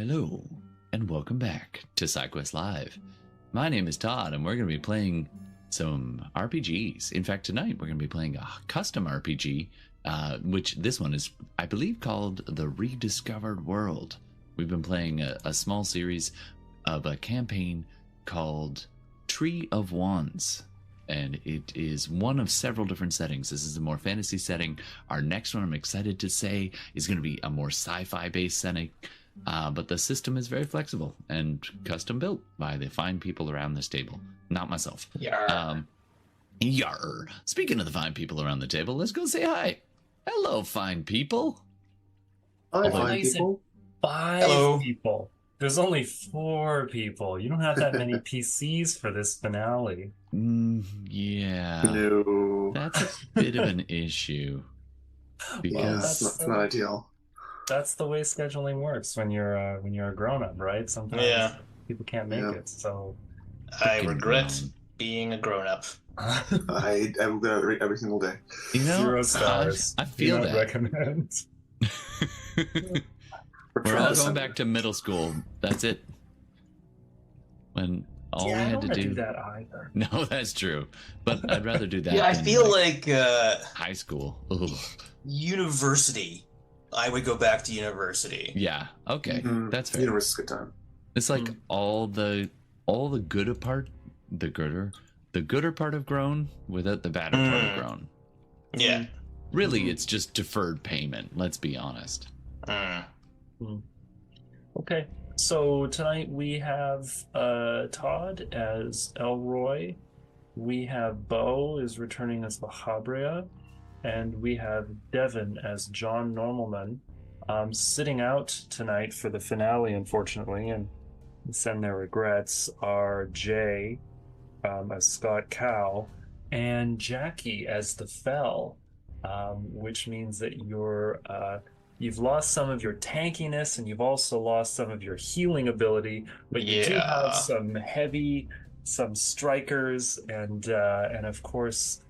Hello, and welcome back to SideQuestsLive. My name is Todd, and we're going to be playing some RPGs. In fact, tonight we're going to be playing a custom RPG, which this one is, I believe, called The Rediscovered World. We've been playing a small series of a campaign called Tree of Wands, and it is one of several different settings. This is a more fantasy setting. Our next one, I'm excited to say, is going to be a more sci-fi based setting. But the system is very flexible and custom built by the fine people around this table, not myself. Yarr. Yarr. Speaking of the fine people around the table, let's go say hi. Hello, fine people. Hi, fine people. Five people. There's only 4 people. You don't have that many PCs for this finale. Yeah. No. That's a bit of an issue. Because That's not ideal. That's the way scheduling works when you're a grown-up, right? Sometimes people can't make it. So I regret being a grown-up. I am going to read every single day. You know, 0 stars. I feel Do not that. recommend. We're all going back to middle school. That's it. When all we I had don't to want to do. do that either. No, that's true. But I'd rather do that. Yeah, I than, feel like high school. Ugh. university. I would go back to university. Yeah. Okay. That's fair. University's a good time. It's like all the good part, the gooder part of grown without the badder part of grown. Yeah. Really, it's just deferred payment. Let's be honest. Okay, so tonight we have Todd as Elroy, we have Bo is returning as Lahabria, and we have Devin as John Normalman. Sitting out tonight for the finale, unfortunately, and send their regrets, are Jay as Scott Cow and Jackie as the Fell, which means that you've lost some of your tankiness, and you've also lost some of your healing ability, but you do have some strikers, and of course,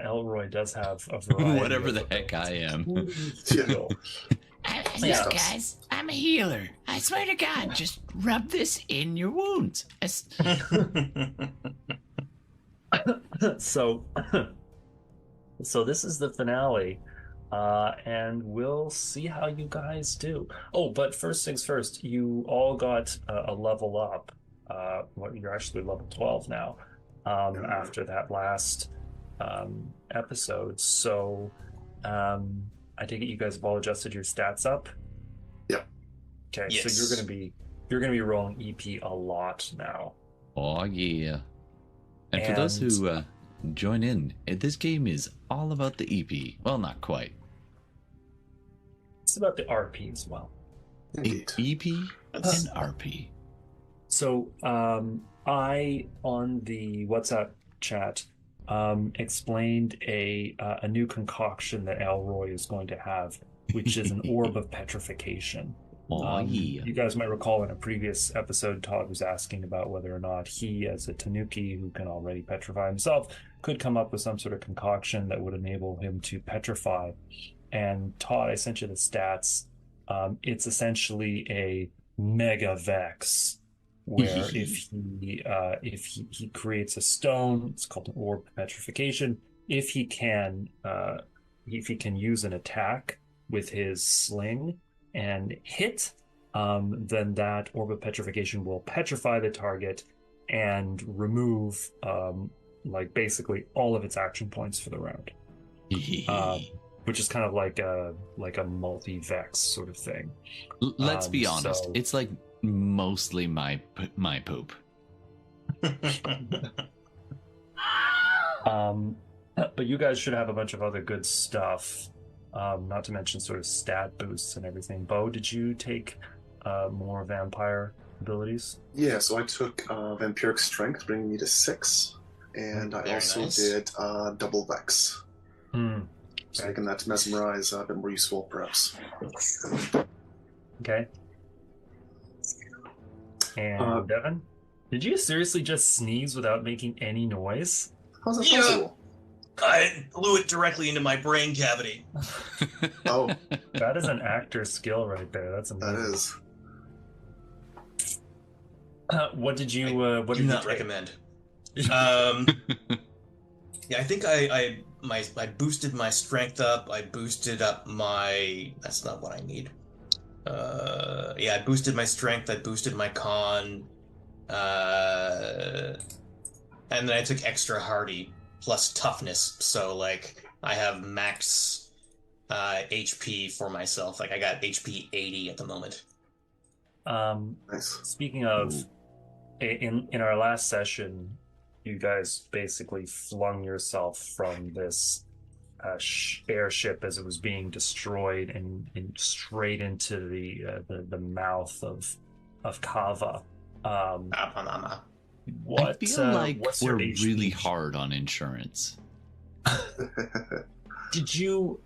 Elroy does have a variety. Whatever the heck I am. Look, guys, I'm a healer. I swear to God, just rub this in your wounds. So this is the finale. And we'll see how you guys do. Oh, but first things first, you all got a level up. You're actually level 12 now, after that last episode. So I take it you guys have all adjusted your stats up? Yep. Okay, Yes. so you're gonna be rolling EP a lot now. Oh yeah. And for those who join in, this game is all about the EP. Well, not quite. It's about the RP as well. Indeed. EP and RP. So I, on the WhatsApp chat, explained a new concoction that Elroy is going to have, which is an orb of petrification. Oh yeah. You guys might recall in a previous episode, Todd was asking about whether or not he, as a Tanuki who can already petrify himself, could come up with some sort of concoction that would enable him to petrify. And Todd, I sent you the stats. It's essentially a mega vex, where if he creates a stone, it's called an orb of petrification. If he can use an attack with his sling and hit, then that orb of petrification will petrify the target and remove basically all of its action points for the round. Which is kind of like a multi-vex sort of thing. Let's be honest. so- It's like mostly my poop. But you guys should have a bunch of other good stuff, not to mention sort of stat boosts and everything. Bo, did you take more vampire abilities? Yeah, so I took Vampiric Strength, bringing me to 6, and I Very also nice. did Double Vex. So making that to Mesmerize a bit more useful, perhaps. Okay. And Devin, did you seriously just sneeze without making any noise? How's that Yeah. possible? I blew it directly into my brain cavity. Oh, That is an actor skill right there. That's that amazing. is. What did you? What Do did you not take? recommend. Yeah, I think I boosted my strength up. I boosted up my. That's not what I need. Yeah, I boosted my strength. I boosted my con. And then I took extra hardy plus toughness. So like I have max HP for myself. Like I got HP 80 at the moment. Nice. Speaking of, in our last session, you guys basically flung yourself from this airship as it was being destroyed and straight into the mouth of Kava. What, I feel like what's we're your HP? really hard on insurance. Did you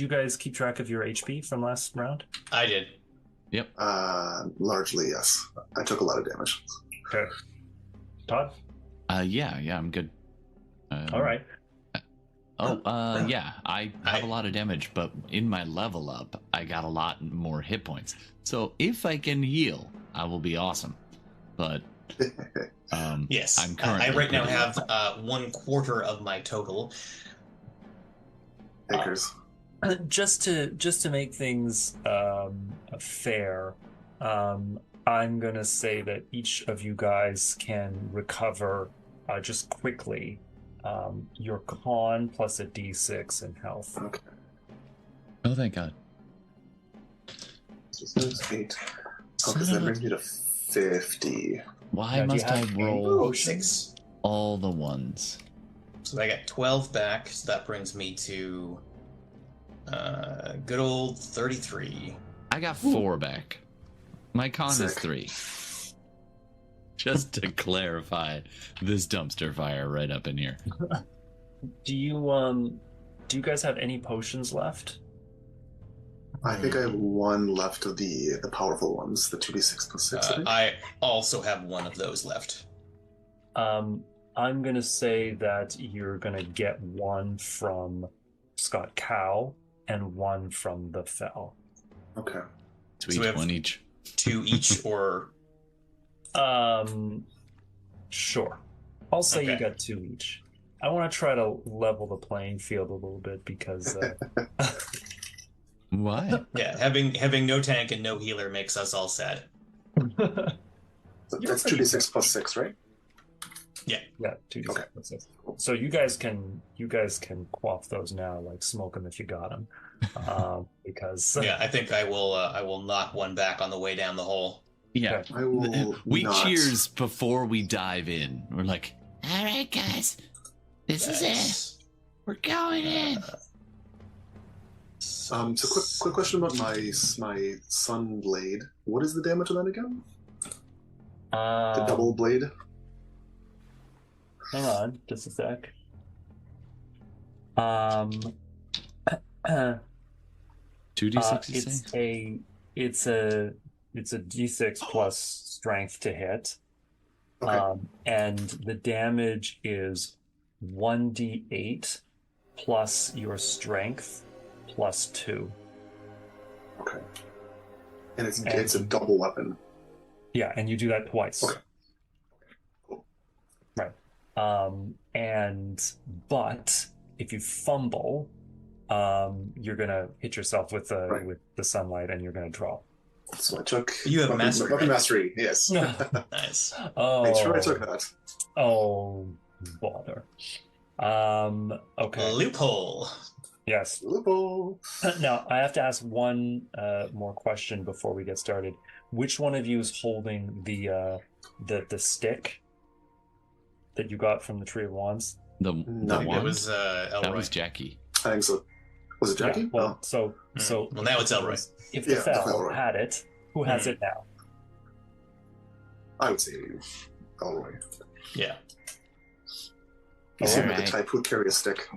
guys keep track of your HP from last round? I did. Yep. Largely, yes. I took a lot of damage. Okay. Todd? Yeah, I'm good. All right. Yeah, I have a lot of damage, but in my level up, I got a lot more hit points. So if I can heal, I will be awesome. But Yes, I'm currently I right now pretty- have 1/4 of my total. Acres. Just to make things fair, I'm gonna say that each of you guys can recover just quickly your con plus a d6 in health. Okay. Oh, thank God. So 6, 8. Oh, because that brings me to 50. Why Now, do you must I have any roll potions? 6. all the ones? So I got 12 back, so that brings me to good old 33. I got 4 back. My con is Sick. 3. Just to clarify this dumpster fire right up in here. Do you guys have any potions left? I think I have one left of the powerful ones, the 2d6 plus 6. I think. I also have one of those left. I'm gonna say that you're gonna get one from Scott Cow and one from the Fell. Okay. To So we each have- one each. 2 each, or Sure. I'll say you Okay. got 2 each. I want to try to level the playing field a little bit because Why? yeah, having no tank and no healer makes us all sad. So You're that's pretty 2d6 plus 6, right? yeah, 2d6 Okay. plus 6. So you guys can quaff those now, like smoke them if you got them, because Yeah, I think I will knock one back on the way down the hole. Yeah. I will We not. cheers before we dive in. We're like, All right, guys. This is it. We're going in. So quick question about my sun blade. What is the damage on that again? The double blade? Hang on, just a sec. 2d6 you say? It's a d6 plus strength to hit. Okay. And the damage is 1d8 plus your strength plus 2. Okay. And it's a double weapon. Yeah, and you do that twice. Okay. Cool. Right. But if you fumble, you're gonna hit yourself with the sunlight and you're gonna draw. So I took You have weapon, mastery, weapon right? mastery, yes. Nice. Oh, Make sure I took that. Oh, bother. Okay. Loophole. Yes. Loophole. Now, I have to ask one more question before we get started. Which one of you is holding the stick that you got from the Tree of Wands? The No, one? It was Elroy. That was Jackie. I think so. Was it Jackie? Yeah, well, Oh. so Well, now it's Elroy. if the Yeah, Fell Elroy. had it, who has it now? I would say Elroy. Yeah. You seem like the Alright. type who would carry a stick.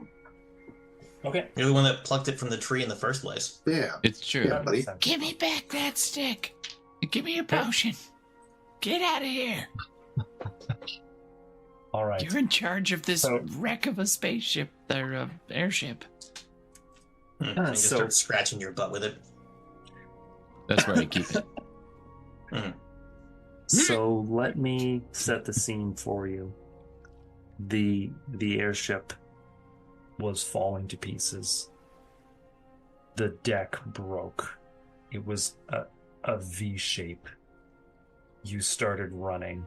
Okay. You're the one that plucked it from the tree in the first place. Yeah. It's true. Yeah. that buddy. makes sense. Give me back that stick. Give me your potion. Get out of here. All right. You're in charge of this So- wreck of a spaceship or airship. And you just So- start scratching your butt with it. That's where I keep it. So let me set the scene for you. The airship was falling to pieces. The deck broke. It was a V shape. You started running.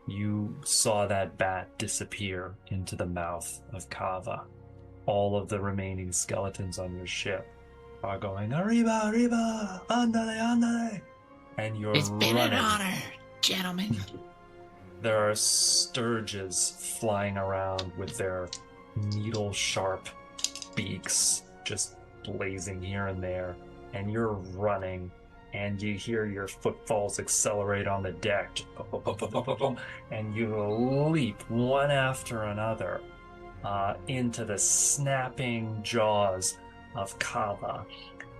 You saw that bat disappear into the mouth of Kava. All of the remaining skeletons on your ship are going, "Arriba, arriba, andale, andale." And you're It's been running. an honor, gentlemen. There are sturges flying around with their needle-sharp beaks just blazing here and there, and you're running, and you hear your footfalls accelerate on the deck, just boom, boom, boom, boom, boom, boom, boom, and you leap one after another into the snapping jaws of Kava,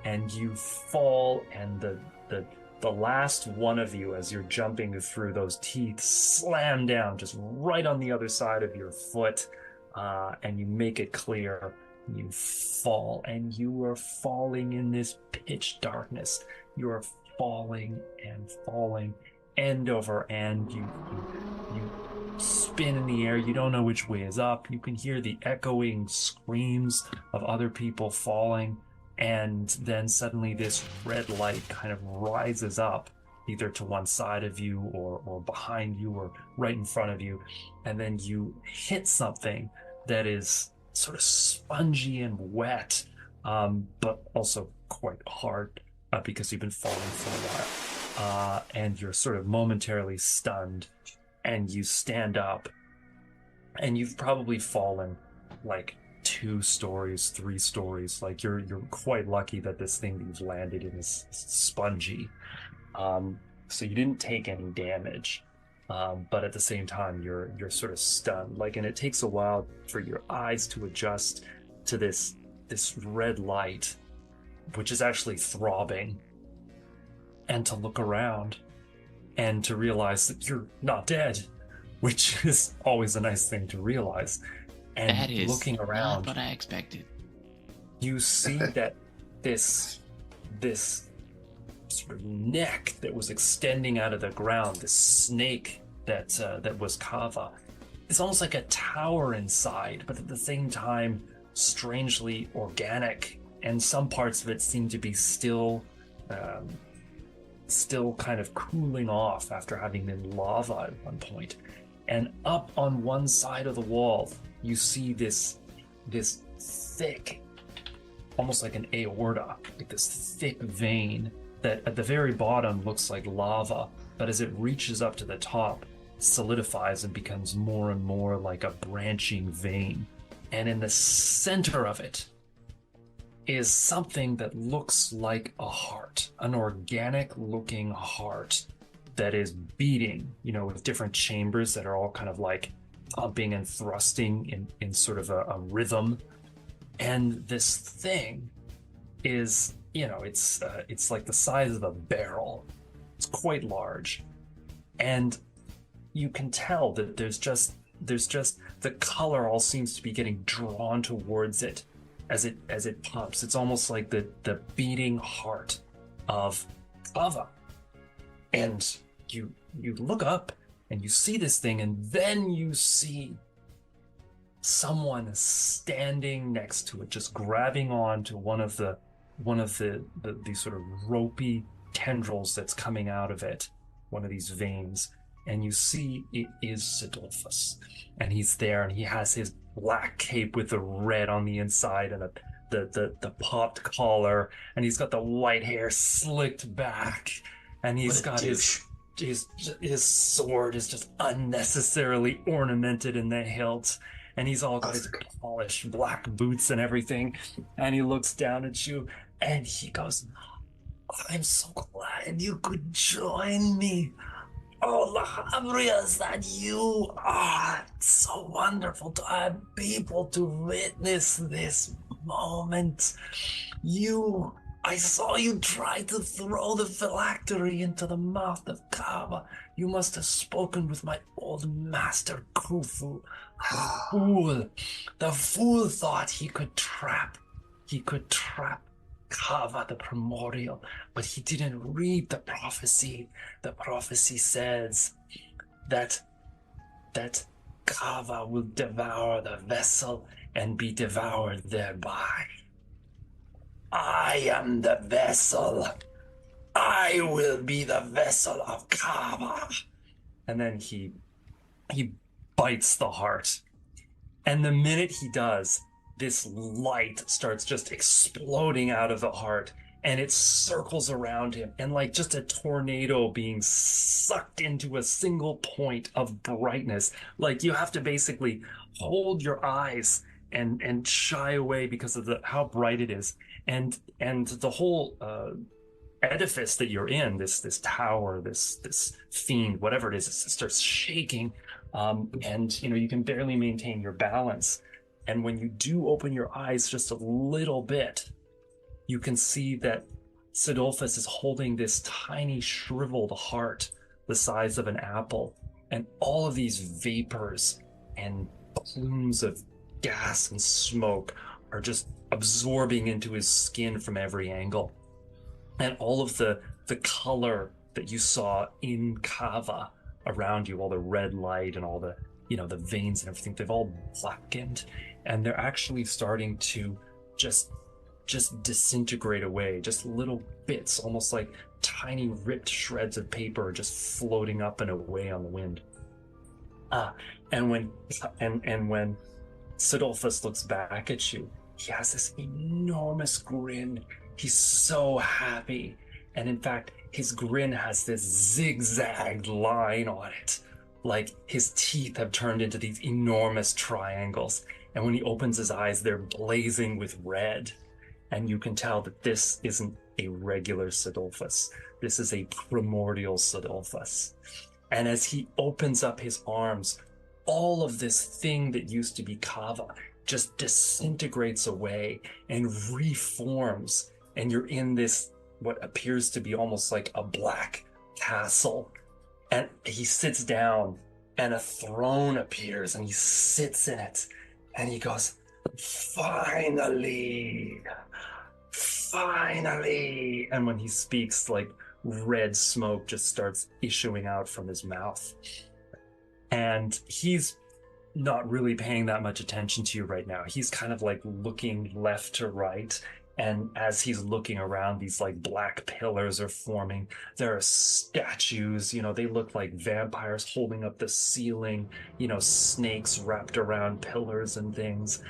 and you fall, and the last one of you, as you're jumping through those teeth, slam down just right on the other side of your foot, and you make it clear. You fall, and you are falling in this pitch darkness. You are falling and falling, end over end. You spin in the air. You don't know which way is up. You can hear the echoing screams of other people falling. And then suddenly this red light kind of rises up, either to one side of you or behind you or right in front of you. And then you hit something that is sort of spongy and wet, but also quite hard because you've been falling for a while. And you're sort of momentarily stunned, and you stand up, and you've probably fallen like 2 stories, 3 stories. Like you're quite lucky that this thing that you've landed in is spongy. So you didn't take any damage, but at the same time you're sort of stunned. Like, and it takes a while for your eyes to adjust to this red light, which is actually throbbing, and to look around and to realize that you're not dead, which is always a nice thing to realize. And That is looking around, not what I expected. you see that this sort of neck that was extending out of the ground, this snake that was Kava, it's almost like a tower inside, but at the same time strangely organic, and some parts of it seem to be still kind of cooling off after having been lava at one point. And up on one side of the wall, you see this thick, almost like an aorta, like this thick vein that at the very bottom looks like lava, but as it reaches up to the top, solidifies and becomes more and more like a branching vein. And in the center of it is something that looks like a heart, an organic looking heart that is beating, with different chambers that are all kind of like pumping and thrusting in sort of a rhythm. And this thing is, it's like the size of a barrel. It's quite large. And you can tell that there's just the color all seems to be getting drawn towards it as it pumps. It's almost like the beating heart of Kava. And you look up and you see this thing, and then you see someone standing next to it, just grabbing on to one of the sort of ropey tendrils that's coming out of it, one of these veins. And you see it is Sidolphus, and he's there, and he has his black cape with the red on the inside and the popped collar, and he's got the white hair slicked back, and he's got his sword is just unnecessarily ornamented in the hilt, and he's all got his polished black boots and everything, and he looks down at you and he goes, "I'm so glad you could join me. Oh, Lahabrias, that you are. It's so wonderful to have people to witness this moment. I saw you try to throw the phylactery into the mouth of Kava. You must have spoken with my old master Khufu. The fool thought he could trap Kava, the primordial, but he didn't read the prophecy. The prophecy says that Kava will devour the vessel and be devoured thereby. I am the vessel. I will be the vessel of Kava. And then he bites the heart. And the minute he does, this light starts just exploding out of the heart, and it circles around him, and like just a tornado being sucked into a single point of brightness. Like you have to basically hold your eyes and shy away because of how bright it is. And the whole edifice that you're in, this tower, this fiend, whatever it is, it starts shaking, and you can barely maintain your balance. And when you do open your eyes just a little bit, you can see that Sidolphus is holding this tiny shriveled heart the size of an apple, and all of these vapors and plumes of gas and smoke are just absorbing into his skin from every angle. And all of the color that you saw in Kava around you, all the red light and all the the veins and everything, they've all blackened, and they're actually starting to just disintegrate away, just little bits, almost like tiny ripped shreds of paper just floating up and away on the wind. And when Sidolphus looks back at you, he has this enormous grin. He's so happy. And in fact, his grin has this zigzagged line on it. Like his teeth have turned into these enormous triangles. And when he opens his eyes, they're blazing with red. And you can tell that this isn't a regular Sidolphus. This is a primordial Sidolphus. And as he opens up his arms, all of this thing that used to be Kava just disintegrates away and reforms. And you're in this, what appears to be almost like a black castle. And he sits down, and a throne appears, and he sits in it, and he goes, finally. And when he speaks, like red smoke just starts issuing out from his mouth. And he's not really paying that much attention to you right now. He's kind of like looking left to right. And as he's looking around, these like black pillars are forming. There are statues, they look like vampires holding up the ceiling, snakes wrapped around pillars and things.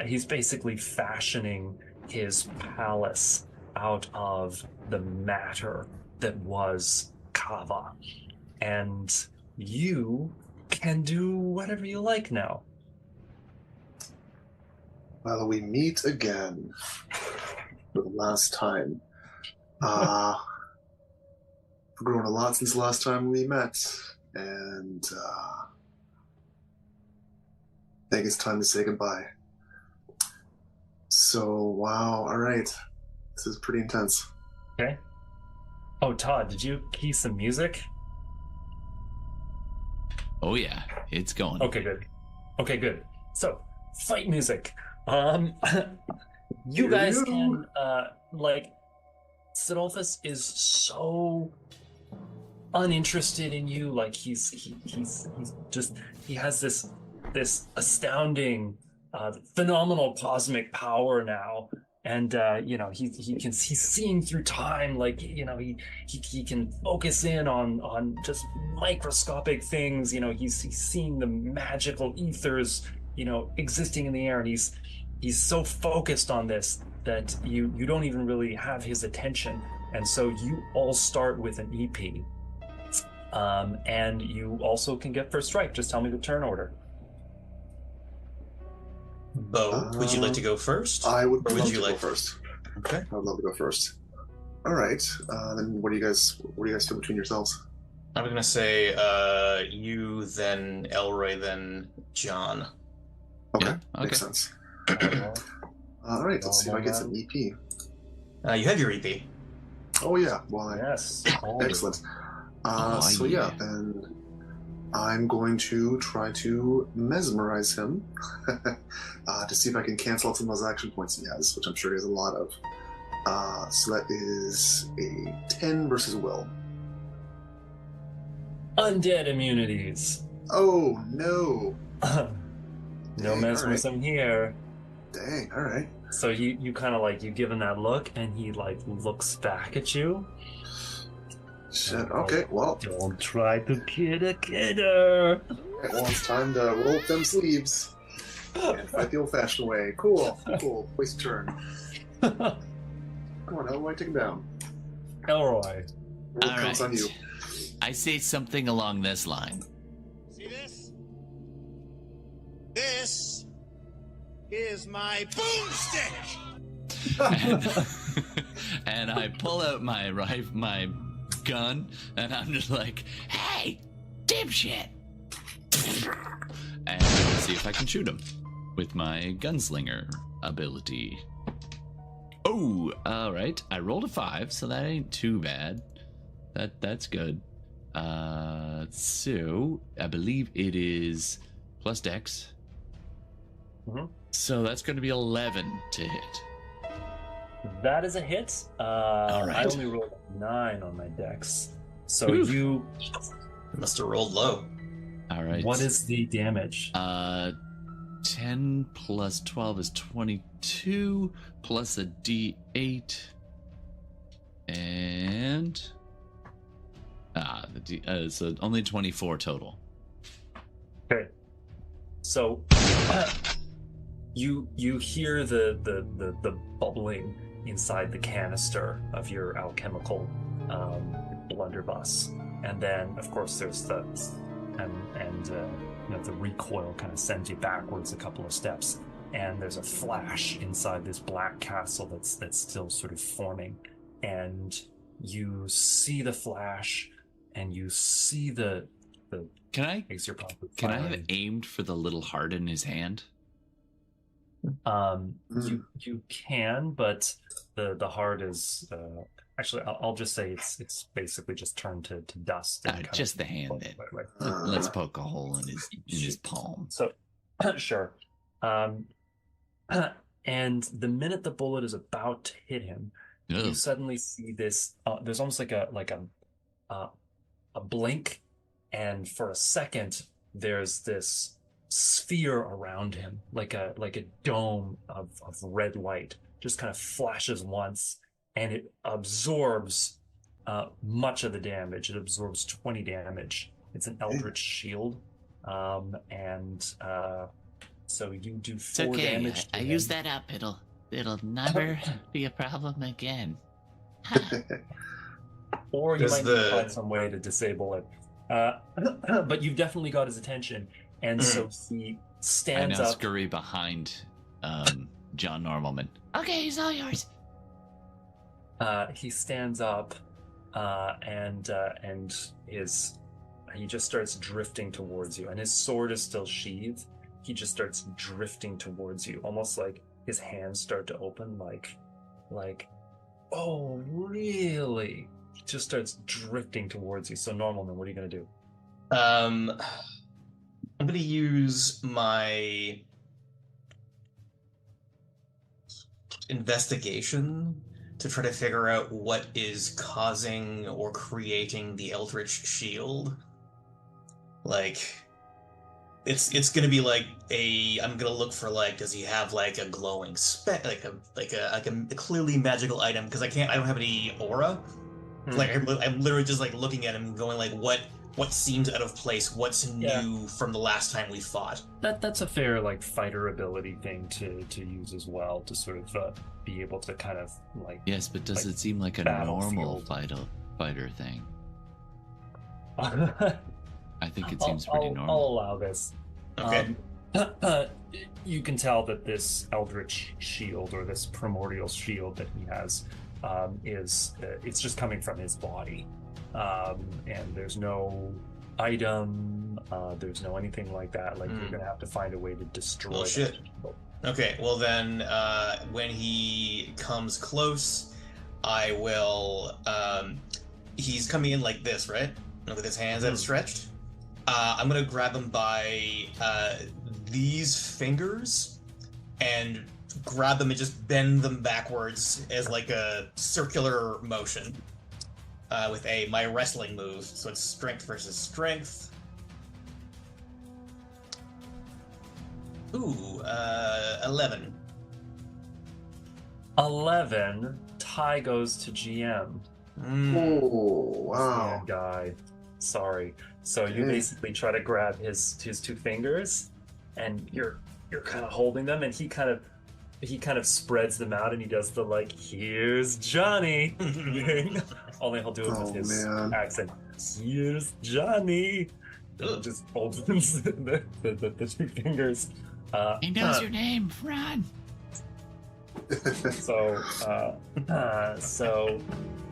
He's basically fashioning his palace out of the matter that was Kava. And you can do whatever you like now. Well, we meet again for the last time. We've grown a lot since the last time we met, and I think it's time to say goodbye. So, wow, all right. This is pretty intense. Okay. Oh, Todd, did you key some music? Oh, yeah, it's going. Okay, good. So, fight music. You guys can, Sidolphus is so uninterested in you. Like he has this astounding, phenomenal cosmic power now. And, he's seeing through time, like, he can focus in on just microscopic things. He's seeing the magical ethers, existing in the air, and he's so focused on this that you don't even really have his attention. And so you all start with an EP. And you also can get first strike. Just tell me the turn order. Bo, would you like to go first? I would or love would you to like go first. Okay. I would love to go first. All right. Then what do you guys do between yourselves? I'm going to say you, then Elroy, then John. Okay. Yeah, Makes sense. All right. Let's see if I get some EP. You have your EP. Oh, yeah. Well, Yes. excellent. Then I'm going to try to mesmerize him to see if I can cancel out some of those action points he has, which I'm sure he has a lot of. So that is a 10 versus will. Undead immunities. Oh, no. No Dang, messing with alright. him here. Dang, all right. So you kind of like, you give him that look, and he like looks back at you. Shit, okay, well, Don't try to kid a kidder. well, it's time to roll up them sleeves and fight the old-fashioned way. Cool, cool. Waste turn. Come on, Elroy, take him down. Elroy. Roll counts on you. I say something along this line. See this? This is my boomstick! And I pull out my my gun, and I'm just like, "Hey, dipshit!" And see if I can shoot him with my gunslinger ability. Oh, all right. I rolled a 5, so that ain't too bad. That's good. So I believe it is plus Dex. Mhm. So that's going to be 11 to hit. That is a hit. All right. I only rolled a 9 on my dex. So Oof. you. Must have rolled low. All right. What is the damage? 10 plus 12 is 22, plus a D8, and so only 24 total. Okay. So you hear the bubbling inside the canister of your alchemical blunderbuss, and then of course there's the the recoil kind of sends you backwards a couple of steps, and there's a flash inside this black castle that's still sort of forming, and you see the flash, and you see the Can I have aimed for the little heart in his hand? You can, but the heart is actually I'll just say it's basically just turned to dust. And kind Just of, the hand then. Right. Let's poke a hole in his palm. So sure. And the minute the bullet is about to hit him, you Ugh. suddenly see this. There's almost like a blink, and for a second, there's this sphere around him, like a dome of red light, just kind of flashes once, and it absorbs much of the damage. It absorbs 20 damage. It's an eldritch shield, and so you do 4 It's okay. damage. I use that up. It'll never be a problem again. Or you Does might need to find some way to disable it. But you've definitely got his attention, and so he I stands now up. scurry behind John Normalman. Okay, he's all yours. He stands up, and he just starts drifting towards you, and his sword is still sheathed. He just starts drifting towards you, almost like his hands start to open, like, oh, really? He just starts drifting towards you. So, Normalman, what are you gonna do? I'm gonna use my investigation to try to figure out what is causing or creating the Eldritch Shield. Like, it's gonna be like I'm gonna look for, like, does he have like a glowing speck, like a clearly magical item? Because I don't have any aura. Like I'm literally just like looking at him and going like, what seems out of place? What's new from the last time we fought? That's a fair like fighter ability thing to use as well, to sort of be able to kind of like. Yes, but does like it seem like a normal fighter thing? I think it seems pretty normal. I'll allow this. Okay. You can tell that this Eldritch Shield, or this Primordial Shield that he has, it's just coming from his body, and there's no item, there's no anything like that. Like you're gonna have to find a way to destroy. Well, shit. Okay, well then, when he comes close, I will. He's coming in like this, right? With his hands outstretched. I'm gonna grab him by these fingers and grab them and just bend them backwards as like a circular motion with my wrestling move. So it's strength versus strength. Ooh, 11. 11. Tie goes to GM. Oh, wow. Bad guy. Sorry. So you basically try to grab his 2 fingers, and you're kind of holding them, and he kind of spreads them out, and he does the like, "Here's Johnny." Only he'll do it with his accent. "Here's Johnny." And just opens the 2 fingers. He knows your name, Fran. So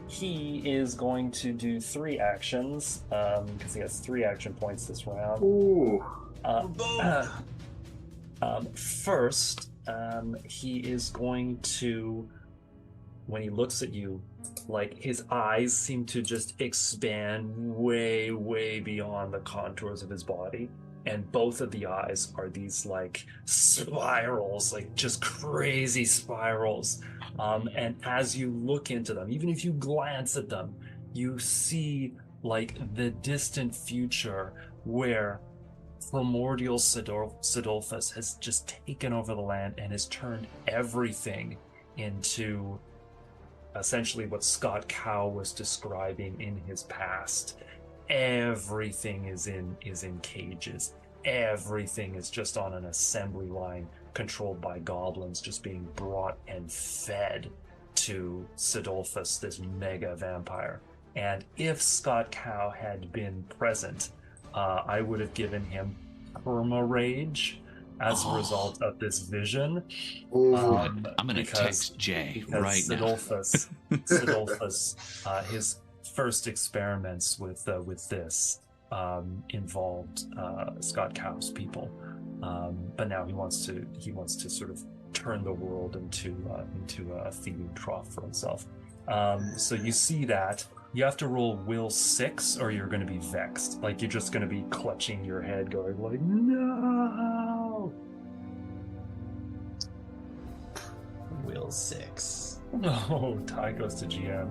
he is going to do 3 actions because he has 3 action points this round. Ooh. First, he is going to, when he looks at you, like his eyes seem to just expand way, way beyond the contours of his body. And both of the eyes are these like spirals, like just crazy spirals. And as you look into them, even if you glance at them, you see like the distant future where primordial Sidolphus has just taken over the land and has turned everything into essentially what Scott Cow was describing in his past. Everything is in cages. Everything is just on an assembly line controlled by goblins, just being brought and fed to Sidolphus, this mega vampire. And if Scott Cow had been present, I would have given him perma-rage as a result of this vision. I'm going to text Jay right Sidolphus, now. Sidolphus, his first experiments with this involved Scott Cow's people, but now he wants to sort of turn the world into a feeding trough for himself. So you see that. You have to roll will 6 or you're going to be vexed. Like you're just going to be clutching your head going like, no! Will 6. No, tie goes to GM.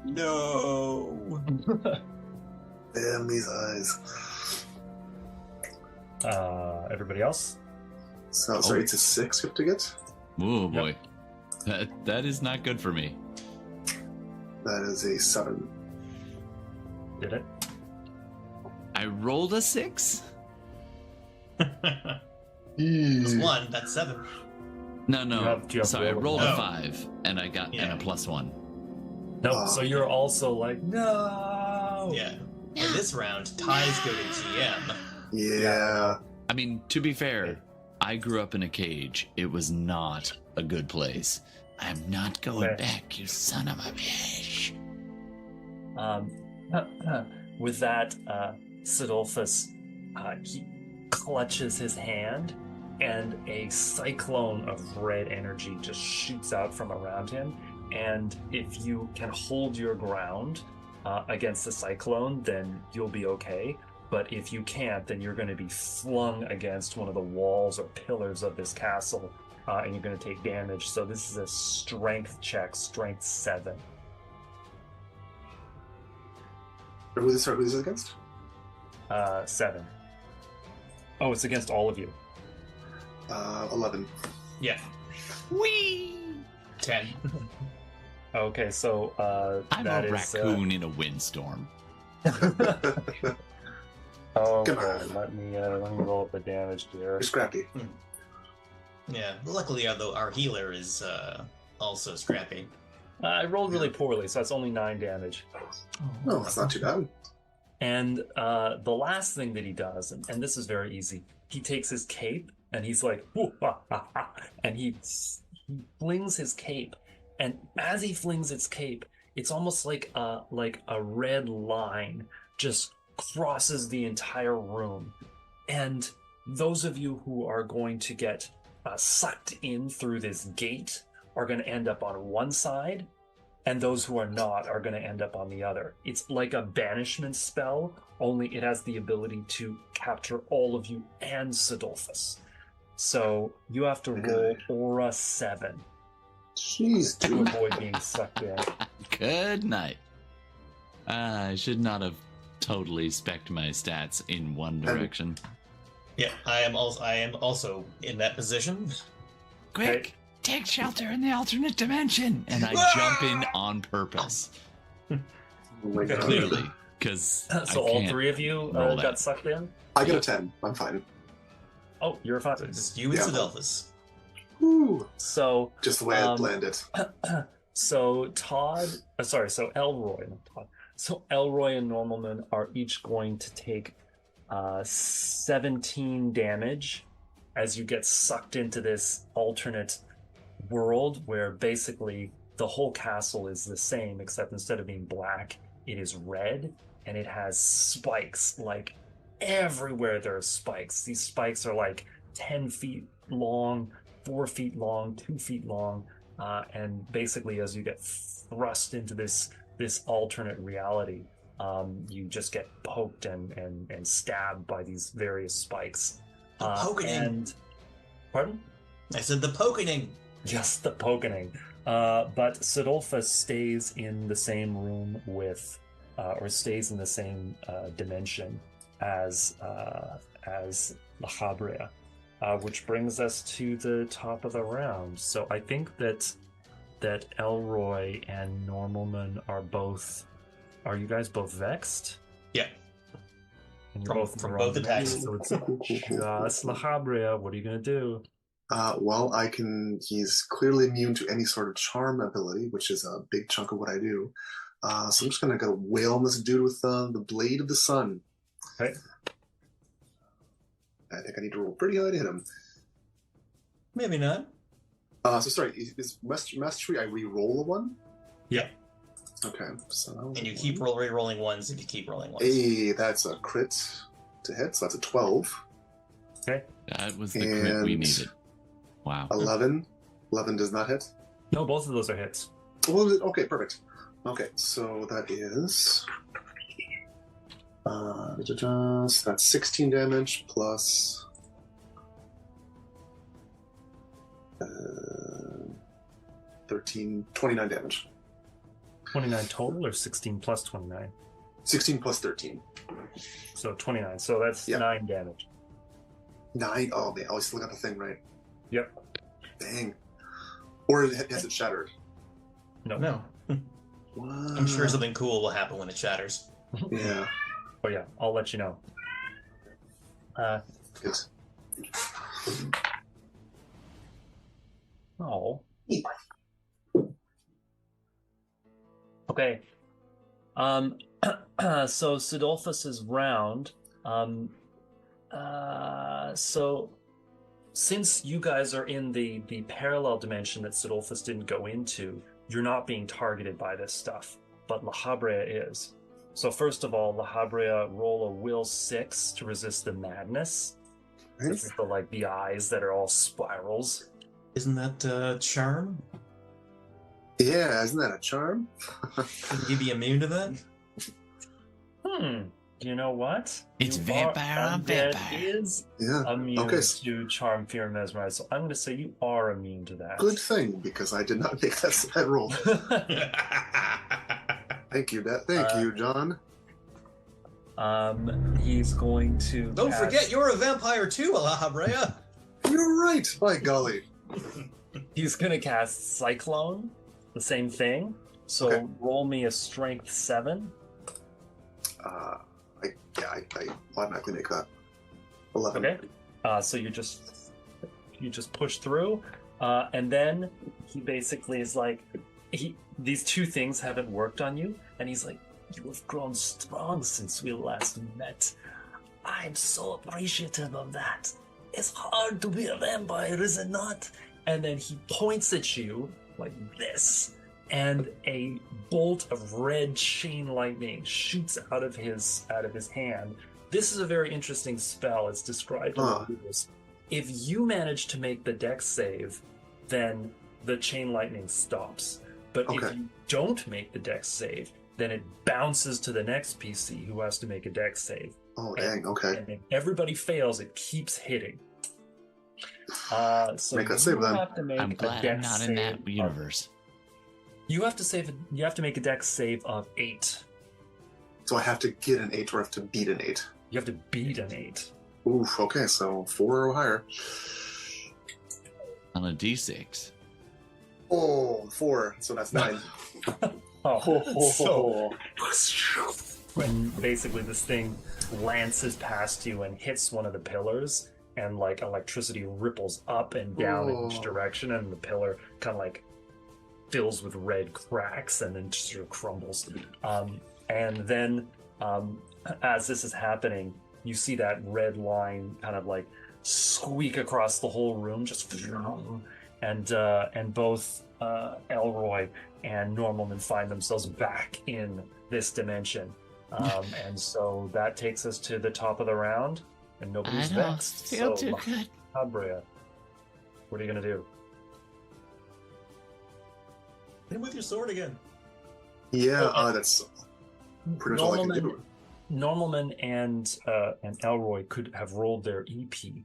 No! Damn these eyes. Everybody else? So, sorry, it's a 6 you have to get? Oh boy. That is not good for me. That is a 7. Did it? I rolled a 6? Plus 1, that's 7. No. Do you have Sorry, I roll rolled of a no? 5 and I got and a +1. No, so you're also like, no! Yeah. In this round, ties go to GM. Yeah. I mean, to be fair, I grew up in a cage. It was not a good place. I'm not going Okay. back, you son of a bitch. With that, Sidolphus, he clutches his hand, and a cyclone of red energy just shoots out from around him. And if you can hold your ground against the cyclone, then you'll be okay. But if you can't, then you're going to be flung against one of the walls or pillars of this castle, and you're going to take damage. So this is a strength check, strength 7. Who is it against? 7. Oh, it's against all of you. 11. Yeah. Whee! 10. Okay, so I'm that a is, raccoon in a windstorm. Okay, Come on. let me roll up the damage here. You're scrappy. Yeah. Luckily, our healer is also scrappy. I rolled really poorly, so that's only 9 damage. No, that's not too bad. And the last thing that he does, and this is very easy, he takes his cape and he's like, "Whoo, ha, ha, ha," and he flings his cape. And as he flings its cape, it's almost like a red line just crosses the entire room. And those of you who are going to get sucked in through this gate are going to end up on one side, and those who are not are going to end up on the other. It's like a banishment spell, only it has the ability to capture all of you and Sidolphus. So you have to roll Aura 7 Jeez, to dude. avoid being sucked in. Good night. I should not have totally spec'd my stats in one direction. Yeah, I am also in that position. Quick, take shelter in the alternate dimension, and I jump in on purpose. Oh my God. Clearly, because So all three of you roll got that. sucked in? I got a 10. I'm fine. Oh, you're fine. It's you and Yeah. Sidolphus. Woo. So, Just the way I planned it. so Elroy, not Todd. So Elroy and Normalman are each going to take 17 damage as you get sucked into this alternate world where basically the whole castle is the same, except instead of being black, it is red, and it has spikes. Like everywhere there are spikes. These spikes are like 10 feet long, 4 feet long, 2 feet long, and basically as you get thrust into this alternate reality, you just get poked and stabbed by these various spikes. The pokening. And pardon? I said the pokening. Just the pokening. But Sidolphus stays in the same room with, or stays in the same dimension as La Habrea, which brings us to the top of the round. So I think that Elroy and Normalman are both. Are you guys both vexed? Yeah. And you're From- both in the from wrong both attacks. dimension, So it's Cool. just La Habrea. What are you gonna do? Well, he's clearly immune to any sort of charm ability, which is a big chunk of what I do. So I'm just gonna go wail on this dude with the Blade of the Sun. Okay. I think I need to roll pretty high to hit him. Maybe not. So sorry, is mastery I re-roll a one? Yeah. Okay, so And you keep re-rolling ones if you keep rolling ones. Hey, that's a crit to hit, so that's a 12. That was the crit we And- needed. Wow. 11. 11 does not hit. No, both of those are hits. Well, okay, perfect. Okay, so that is so that's 16 damage plus 29 damage. 29 total or 16 plus 29? 16 plus 13. So 29. So that's Yeah. 9 damage. 9. Oh man, I still got the thing right. Yep. Dang. Or has it shattered? No. What? I'm sure something cool will happen when it shatters. Yeah. Oh yeah, I'll let you know. Good. Oh. Okay. So Sidolphus's round. So since you guys are in the parallel dimension that Sidolphus didn't go into, you're not being targeted by this stuff, but La Habrea is. So first of all, La Habrea, roll a will 6 to resist the madness. This is the eyes that are all spirals. Isn't that charm? Yeah, isn't that a charm? Shouldn't you be immune to that? You know what? It's vampire on undead vampire. Is Yeah. immune Okay. to charm, fear, and mesmerize. So I'm going to say you are immune to that. Good thing, because I did not make that roll. Thank you, thank you, John. He's going to. Don't cast- forget, you're a vampire too, La Habrea. You're right, by golly. He's going to cast Cyclone, the same thing. So Okay. roll me a Strength 7. I automatically make that. 11. Okay. So you just push through, and then he basically is like, these two things haven't worked on you, and he's like, you have grown strong since we last met. I'm so appreciative of that. It's hard to be a vampire, is it not? And then he points at you like this, and a bolt of red chain lightning shoots out of his hand. This is a very interesting spell. It's described in the rules. If you manage to make the dex save, then the chain lightning stops. But Okay. if you don't make the dex save, then it bounces to the next PC who has to make a dex save. Oh, dang. Okay. And if everybody fails, it keeps hitting. So Make that you save, then. have to make I'm a glad I'm dex not in save that of- universe. You have to make a dex save of 8. So I have to get an 8 or I have to beat an 8. You have to beat an 8. Oof. Okay, so 4 or higher. On a D6. Oh, 4. So that's 9. So when basically this thing lances past you and hits one of the pillars, and like electricity ripples up and down in each Oh. direction, and the pillar kind of like fills with red cracks and then just sort of crumbles. And then as this is happening, you see that red line kind of like squeak across the whole room, just and both Elroy and Normalman find themselves back in this dimension. And so that takes us to the top of the round, and nobody's I don't vexed. feel So, too good. Mahabrea, what are you gonna do? Hit him with your sword again. Yeah, Oh, that's pretty much all I can do. Normalman and Elroy could have rolled their EP in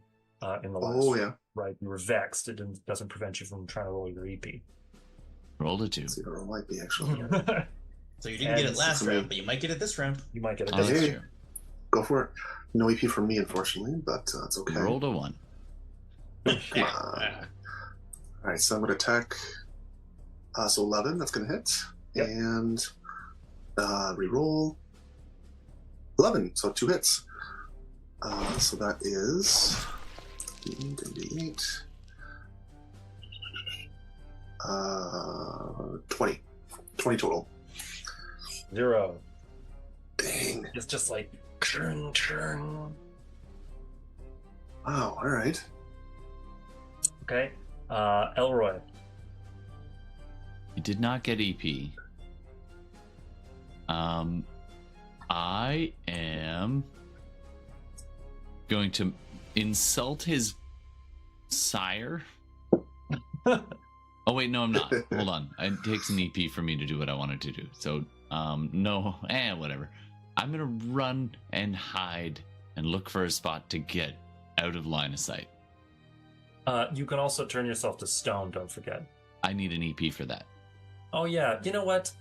the last Oh, round, yeah. right? You were vexed. It doesn't prevent you from trying to roll your EP. Rolled a 2. Let's see, there might be actually. So you didn't get And it last for me. round, but you might get it this round. You might get a Oh, that's Hey. true. Go for it. No EP for me, unfortunately, but it's okay. Rolled a 1. Come on. All right, so I'm going to attack. So 11, that's going to hit. Yep. And reroll 11, so 2 hits. So that is 8, 20. 20 total. 0. Dang. It's just like churn, churn. Wow, all right. Okay. Elroy. You did not get EP. I am going to insult his sire. Oh wait, no, I'm not. Hold on. It takes an EP for me to do what I wanted to do. So, no, whatever. I'm gonna run and hide and look for a spot to get out of line of sight. You can also turn yourself to stone, don't forget. I need an EP for that. Oh yeah, you know what?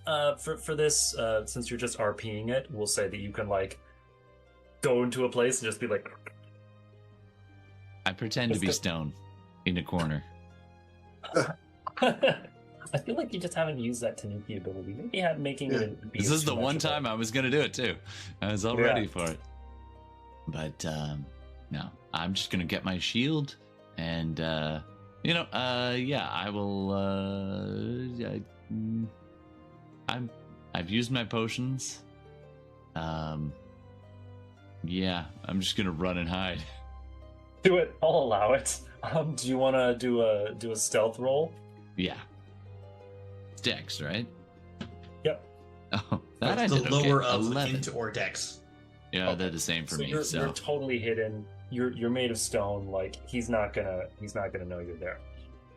For this, since you're just RPing it, we'll say that you can like go into a place and just be like. I pretend to be stone in a corner. I feel like you just haven't used that Tanuki ability. Maybe making it. This is the one time I was gonna do it too. I was all ready for it. But no, I'm just gonna get my shield and yeah, I will. I've used my potions. Yeah, I'm just gonna run and hide. Do it. I'll allow it. Do you want to do a stealth roll? Yeah. Dex, right? Yep. Oh, that I the did lower okay. of 11. int or dex. Yeah, they're the same for me. You're So totally hidden. You're made of stone. Like he's not gonna know you're there.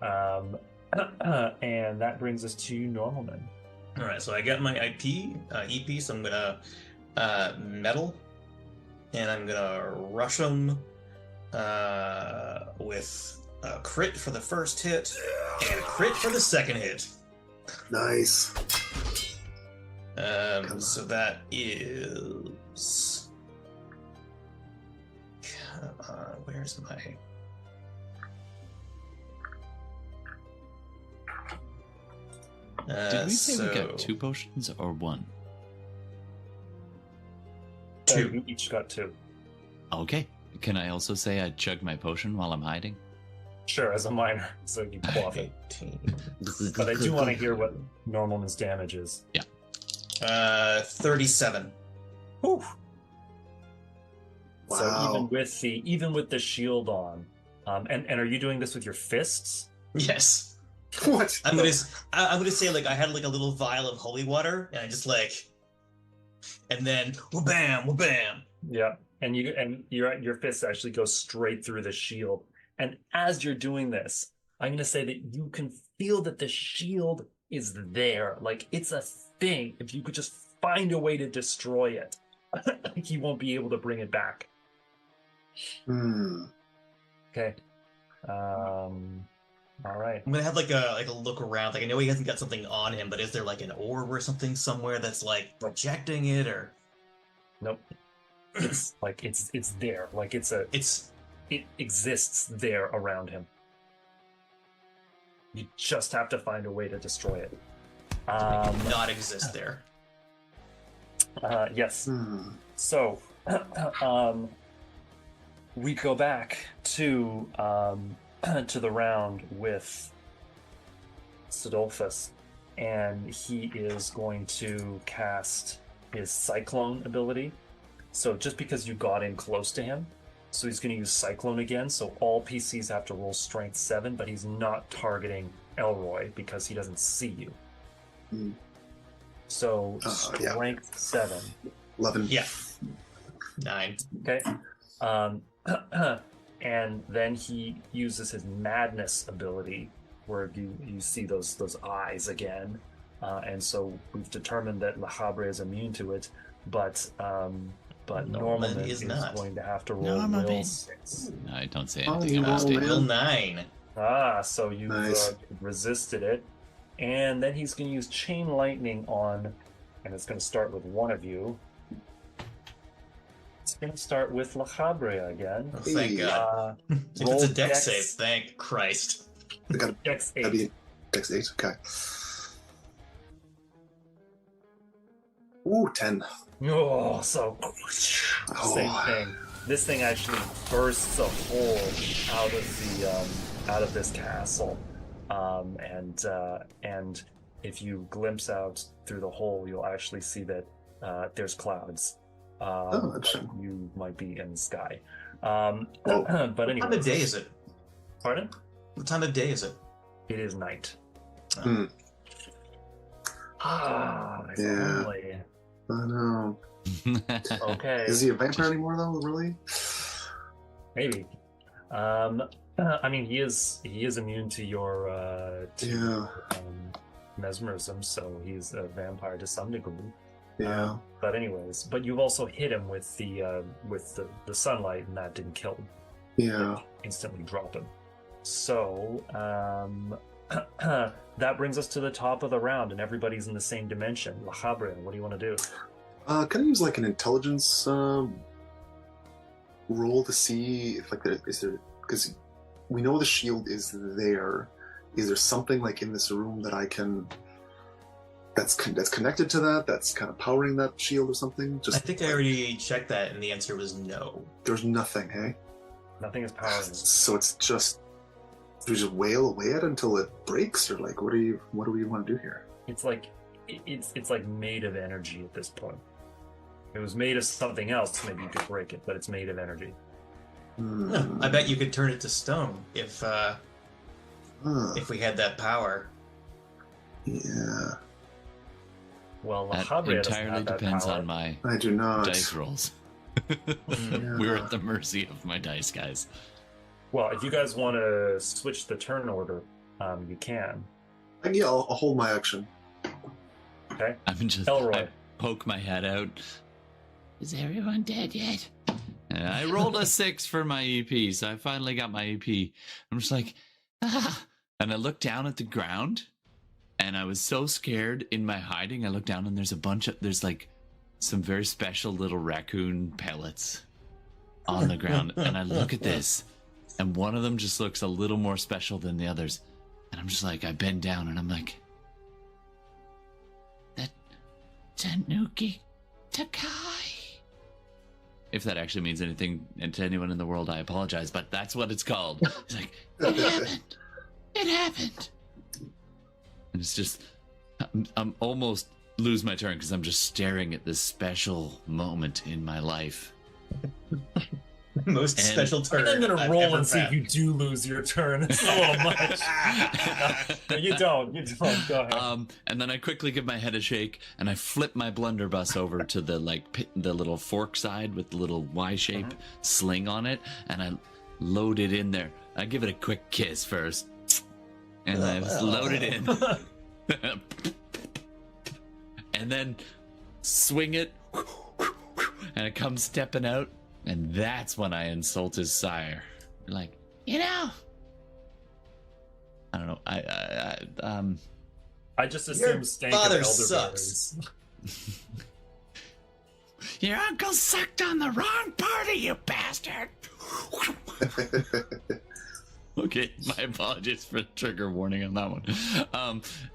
And that brings us to Normalman. All right, so I got my EP, so I'm gonna metal, and I'm gonna rush them with a crit for the first hit and a crit for the second hit. Nice. So that is. Come on, where's my? did we say we so- got 2 potions or 1? Two. You each got 2. Okay. Can I also say I chug my potion while I'm hiding? Sure, as a minor, so you quaff it. 18. But I do want to hear what Normalman's damage is. 37. Whew. Wow. So even with the shield on, and are you doing this with your fists? Yes. What? I'm gonna say like I had like a little vial of holy water and I just like, and then wha-bam, wha-bam. Yeah, and your fists actually go straight through the shield. And as you're doing this, I'm going to say that you can feel that the shield is there. Like, it's a thing. If you could just find a way to destroy it, he won't be able to bring it back. Okay. All right. I'm gonna have like a look around. Like I know he hasn't got something on him, but is there like an orb or something somewhere that's like projecting it or? Nope. It's like it's there. Like it exists there around him. You just have to find a way to destroy it. Not exist there. Yes. So, we go back to the round with Sidolphus, and he is going to cast his Cyclone ability. So just because you got in close to him, so he's going to use Cyclone again. So all PCs have to roll Strength 7, but he's not targeting Elroy because he doesn't see you. So Strength 7. 11. Yeah. 9. Okay. And then he uses his Madness ability, where you see those eyes again, and so we've determined that Le Habre is immune to it, but Norman is not going to have to roll Will 6. No, I don't say Oh, anything you about rolled it. it. Will 9. So you've Nice. resisted it, and then he's going to use Chain Lightning on, and it's going to start with one of you. It's going to start with Le Habre again. Oh, thank God. If Roll it's a dex Dex. save, thank Christ. I got a Dex 8. that'd be Dex 8. Okay. Ooh, 10. Oh, so same thing. This thing actually bursts a hole out of this castle, and if you glimpse out through the hole, you'll actually see that there's clouds. Interesting. You might be in the sky. Oh. But anyway, What time of day is it? Pardon? What time of day is it? It is night. Hmm. If Yeah. only. I know. Okay. Is he a vampire anymore, though? Really? Maybe. I mean, he is immune to your mesmerism, so he's a vampire to some degree. Yeah. But anyways, you've also hit him with the sunlight, and that didn't kill him. Yeah. It instantly dropped him. So that brings us to the top of the round, and everybody's in the same dimension. La Habre, what do you want to do? Can I use like an intelligence roll to see if like is there, because we know the shield is there. Is there something like in this room that I can that's connected to that, that's kind of powering that shield or something? I think I already checked that, and the answer was no. There's nothing, hey? Nothing is powering it. So it's just do we just wail away at it until it breaks, or like what do we want to do here? It's like it's like made of energy at this point. If it was made of something else, maybe you could break it, but it's made of energy. I bet you could turn it to stone if we had that power. Yeah. Well, La That Habre doesn't entirely have that depends power. on my I do not. dice rolls. Yeah. We're at the mercy of my dice, guys. Well, if you guys want to switch the turn order, you can. Yeah, I'll hold my action. Okay. I'm just Elroy. I poke my head out. Is everyone dead yet? And I rolled a 6 for my EP, so I finally got my EP. I'm just like, ah. And I looked down at the ground, and I was so scared in my hiding. I looked down, and there's like some very special little raccoon pellets on the ground. And I look at this, and one of them just looks a little more special than the others. And I'm just like, I bend down, and I'm like, that Tanuki Takai. If that actually means anything to anyone in the world, I apologize, but that's what it's called. It's like, it happened. It happened. And it's just, I'm almost lose my turn because I'm just staring at this special moment in my life. Most special turn. I'm gonna I've roll ever and see if had. you do lose your turn. It's a little much. No, you don't. You don't. Go ahead. And then I quickly give my head a shake, and I flip my blunderbuss over to the the little fork side with the little Y shape sling on it, and I load it in there. I give it a quick kiss first, and I just load it in. and then swing it, and it comes stepping out, and that's when I insult his sire. Like, I don't know. I just assume stank of father elderberries. Your uncle sucked on the wrong party, you bastard. Okay, my apologies for the trigger warning on that one.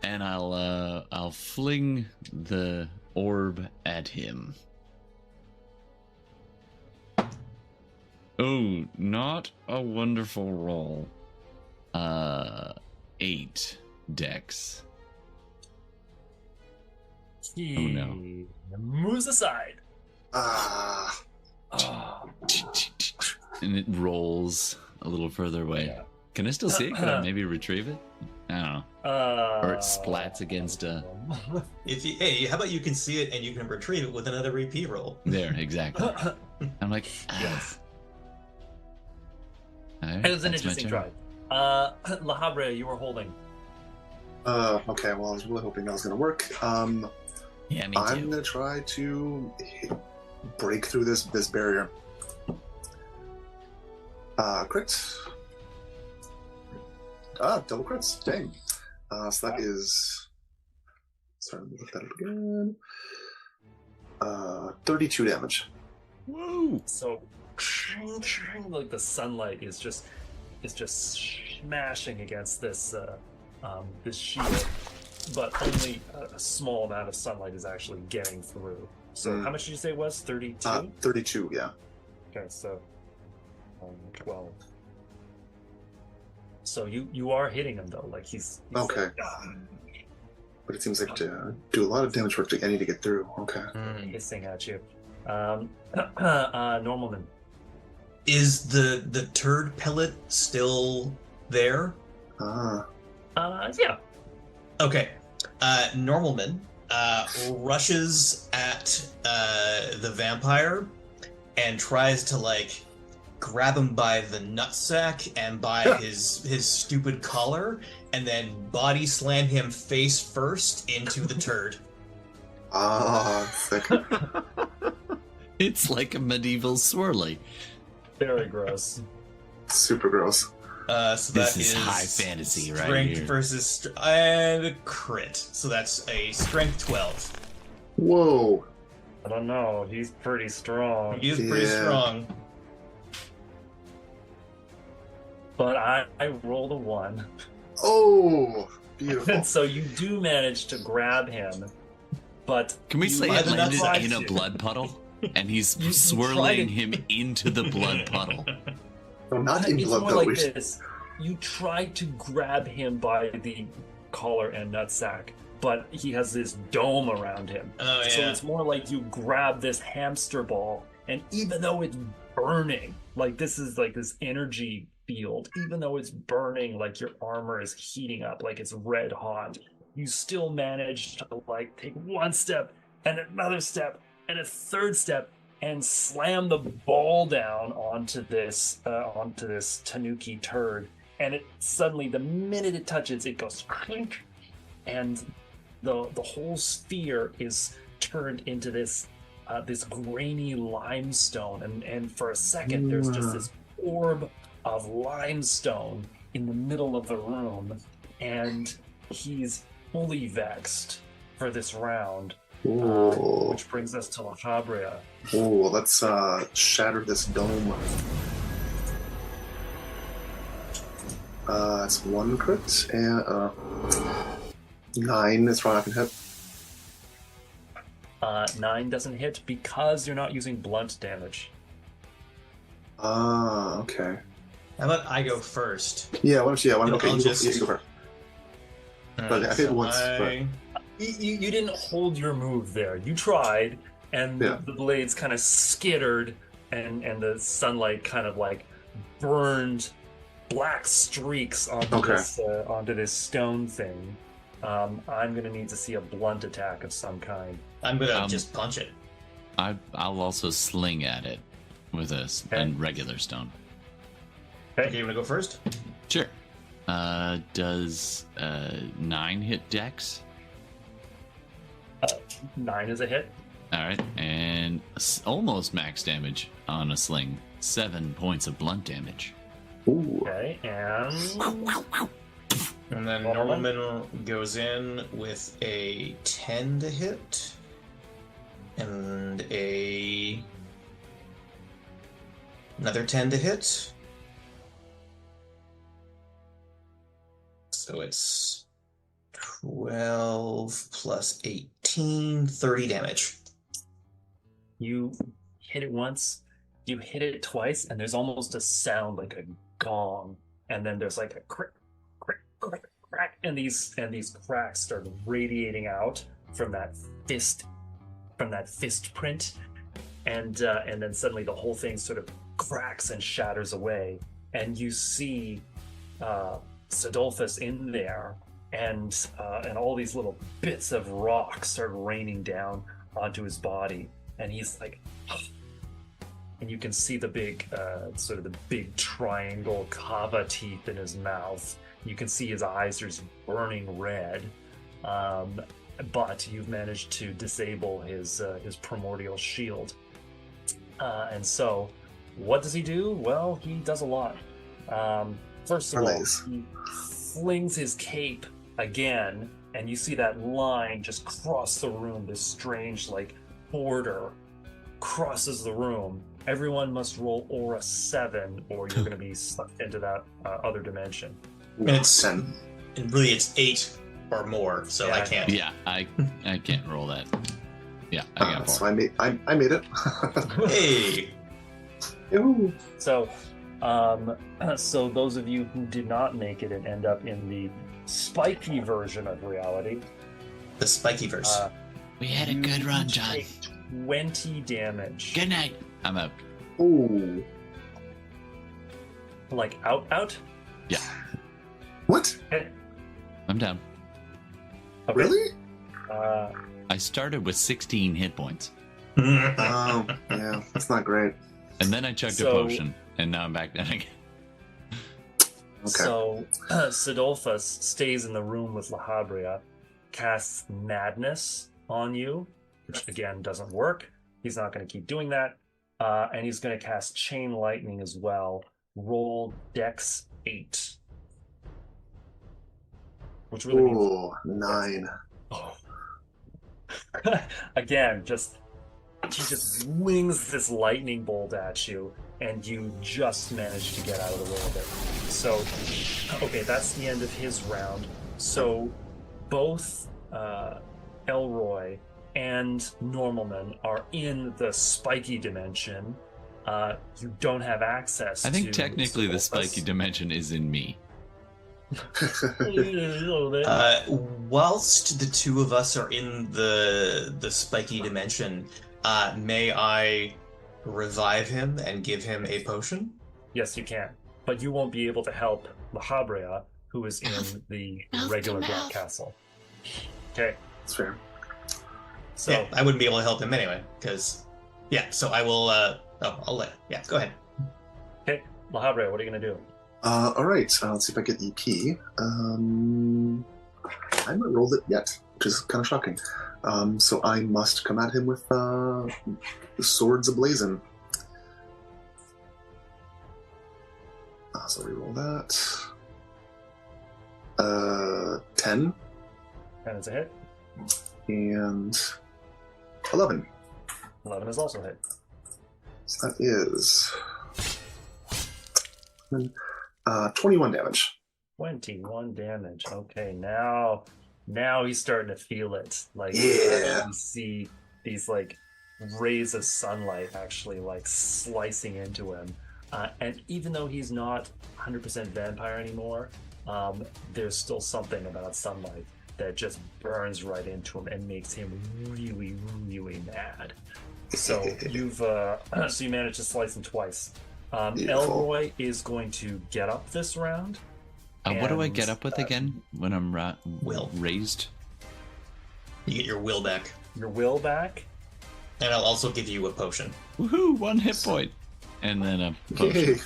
And I'll fling the orb at him. Oh, not a wonderful roll. 8 dex. He no. moves aside. Ah. And it rolls a little further away. Yeah. Can I still see it? Can I maybe retrieve it? I don't know. Or it splats against a... Hey, how about you can see it and you can retrieve it with another repeat roll? There, exactly. I'm like, Yes. All right, It was an that's my interesting turn. try. La Habrea, you were holding. Okay, well, I was really hoping that was going to work. Yeah, me I'm too. going to try to break through this barrier. Crit. Double crits. Dang. So that is... Sorry, let me look that up again. 32 damage. Whoa! So, like the sunlight is just smashing against this this shield, but only a small amount of sunlight is actually getting through. So, how much did you say it was? 32. 32, yeah. Okay, so 12. So you are hitting him though, like he's Okay. But it seems like to do a lot of damage work I need to get through. Okay. hissing at you. Normalman. Is the turd pellet still there? Yeah. Okay. Normalman rushes at the vampire and tries to like grab him by the nutsack and by his stupid collar, and then body slam him face first into the turd. Sick. It's like a medieval swirly. Very gross. Super gross. So This that is high fantasy right strength here. versus and crit. So that's a strength 12. Whoa. I don't know. He's pretty strong. He is pretty Yeah. strong. But I rolled a 1. Oh, beautiful. And so you do manage to grab him, but Can we you say have it not landed tried in a to. blood puddle? And he's You swirling tried him into the blood puddle. No, not in It's blood more though. like this. You try to grab him by the collar and nutsack, but he has this dome around him. Oh So yeah. it's more like you grab this hamster ball, and even though it's burning, like this is like this energy field, even though it's burning, like your armor is heating up, like it's red hot, you still manage to like take one step and another step and a third step and slam the ball down onto this tanuki turd. And it suddenly, the minute it touches, it goes clink, and the whole sphere is turned into this this grainy limestone. And for a second, there's just this orb of limestone in the middle of the room, and he's fully vexed for this round. Ooh. Which brings us to La Habrea. Ooh, let's shatter this dome. It's 1 crit and 9 is probably not gonna hit. 9 doesn't hit because you're not using blunt damage. Okay. How about I go first? Yeah, why don't you? I'll Okay, you just- go first. Okay, I think once, but- You didn't hold your move there. You tried, and Yeah. the blades kind of skittered, and the sunlight kind of like burned black streaks onto Okay. onto this stone thing. I'm gonna need to see a blunt attack of some kind. I'm gonna Um, just punch it. I'll also sling at it with a Okay. regular stone. Okay, you wanna go first? Sure. Does 9 hit Dex? 9 is a hit. All right, and almost max damage on a sling. 7 points of blunt damage. Ooh. Okay, and And then Norman goes in with a 10 to hit. And another 10 to hit. So it's 12 plus 18, 30 damage. you hit it once, you hit it twice, and there's almost a sound like a gong, and then there's like a crack, crack, crack, crack, and these cracks start radiating out from that fist print, and then suddenly the whole thing sort of cracks and shatters away, and you see Sidolphus in there, and all these little bits of rock start raining down onto his body, and he's like, and you can see the big sort of the big triangle kava teeth in his mouth. You can see his eyes are just burning red, but you've managed to disable his primordial shield. And so, what does he do? Well, he does a lot. First of all, he flings his cape again, and you see that line just cross the room. This strange, like, border crosses the room. Everyone must roll Aura 7, or you're going to be sucked into that other dimension. And it's 10. And really, it's 8 or more, so I can't. Yeah, I can't roll that. Yeah, I got 4. So I made it. Hey! Ooh. So, so those of you who did not make it and end up in the spiky version of reality, The spiky verse. We had a good run, John. take 20 damage. Good night. I'm out. Ooh. Like out? Yeah, What? I'm down. Okay. Really? I started with 16 hit points, Oh, yeah. That's not great. and then I chugged a So- potion, and now I'm back down again. Okay. So, Sidolphus stays in the room with Lahabria, casts Madness on you, which again doesn't work. He's not going to keep doing that. And he's going to cast Chain Lightning as well. Roll Dex 8. Which really means... Ooh, 9. Oh. Again, he just wings this lightning bolt at you, and you just manage to get out of the way of it. So, okay, that's the end of his round. So, both Elroy and Normalman are in the spiky dimension. You don't have access to... I think technically the Sidolphus. spiky dimension is in me. A little bit. Whilst the two of us are in the spiky dimension, may I revive him and give him a potion? Yes, you can. But you won't be able to help Lahabria, who is in the regular Black Castle. Okay, That's fair. so Yeah, I wouldn't be able to help him anyway, because... Yeah, so I will... I'll let... Yeah, go ahead. okay, Lahabria, what are you going to do? Alright, let's see if I get EP. I haven't rolled it yet, which is kind of shocking. So I must come at him with swords ablazing. So reroll that. 10 And it's a hit. and 11. 11 is also a hit. So that is 21 damage. 21 damage. Okay, now he's starting to feel it. Like, Yeah. you see these, like, rays of sunlight actually, like, slicing into him. And even though he's not 100% vampire anymore, there's still something about sunlight that just burns right into him and makes him really, really mad. So you managed to slice him twice. Beautiful. Elroy is going to get up this round. What do I And, get up with again when I'm Will. raised? You get your will back. Your will back. And I'll also give you a potion. Woohoo! 1 hit point, and then a potion.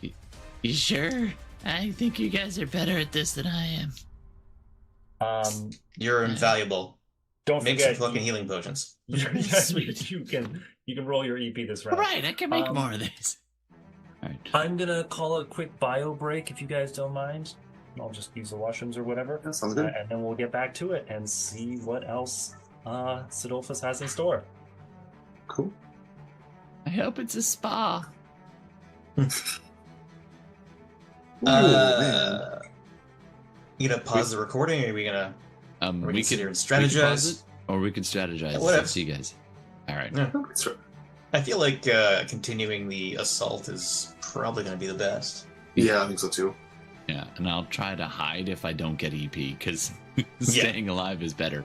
Yay. You sure? I think you guys are better at this than I am. You're invaluable. Don't Make forget, some fucking healing potions. Sweet. You can roll your EP this round. Right, I can make more of these. All right. I'm gonna call a quick bio break if you guys don't mind. I'll just use the washrooms or whatever. That sounds good. And then we'll get back to it and see what else Sidolphus has in store. Cool. I hope it's a spa. Ooh, man. You gonna pause the recording, or are we gonna? We sit here could and strategize? we could pause it, or we could strategize. Yeah, whatever. See you guys. All right. Yeah. That's right. I feel like continuing the assault is probably gonna be the best. Yeah, I think so too. Yeah, and I'll try to hide if I don't get EP because staying alive is better.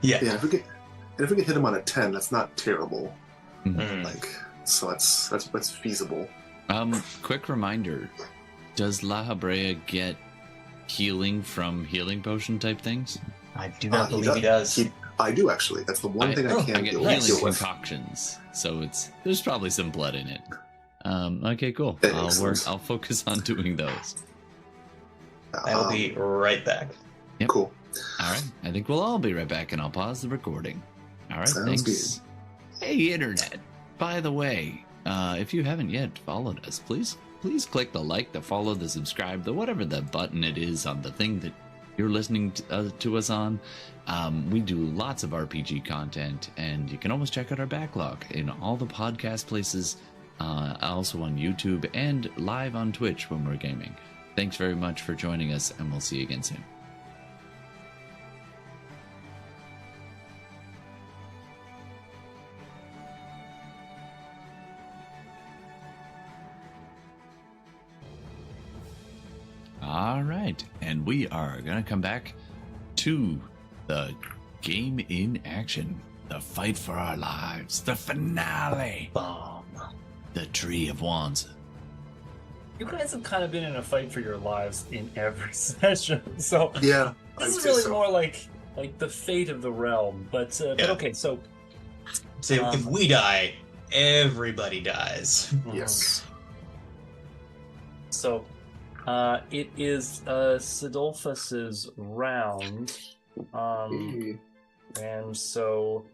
Yeah. Yeah, if we can hit him on a 10, that's not terrible. Mm. Like, so that's feasible. Quick reminder: does La Habrea get healing from healing potion type things? I do not believe he does. I do actually. That's the one thing I I can't get deal healing with. concoctions, so there's probably some blood in it. Okay, cool. Excellent. I'll focus on doing those. I will be right back. Yep. Cool. All right. I think we'll all be right back, and I'll pause the recording. All right. Sounds Thanks. Hey, internet. By the way, if you haven't yet followed us, please click the like, the follow, the subscribe, the whatever the button it is on the thing that you're listening to us on. We do lots of RPG content, and you can always check out our backlog in all the podcast places, also on YouTube and live on Twitch when we're gaming. Thanks very much for joining us, and we'll see you again soon. All right, and we are going to come back to the game in action, the fight for our lives, the finale, Bomb. the Tree of Wands. You guys have kind of been in a fight for your lives in every session, so Yeah. this I'd is say really so. more like the fate of the realm. But Yeah. okay, so So if we die, everybody dies. Yes. So, it is Sidolphus's round, and so,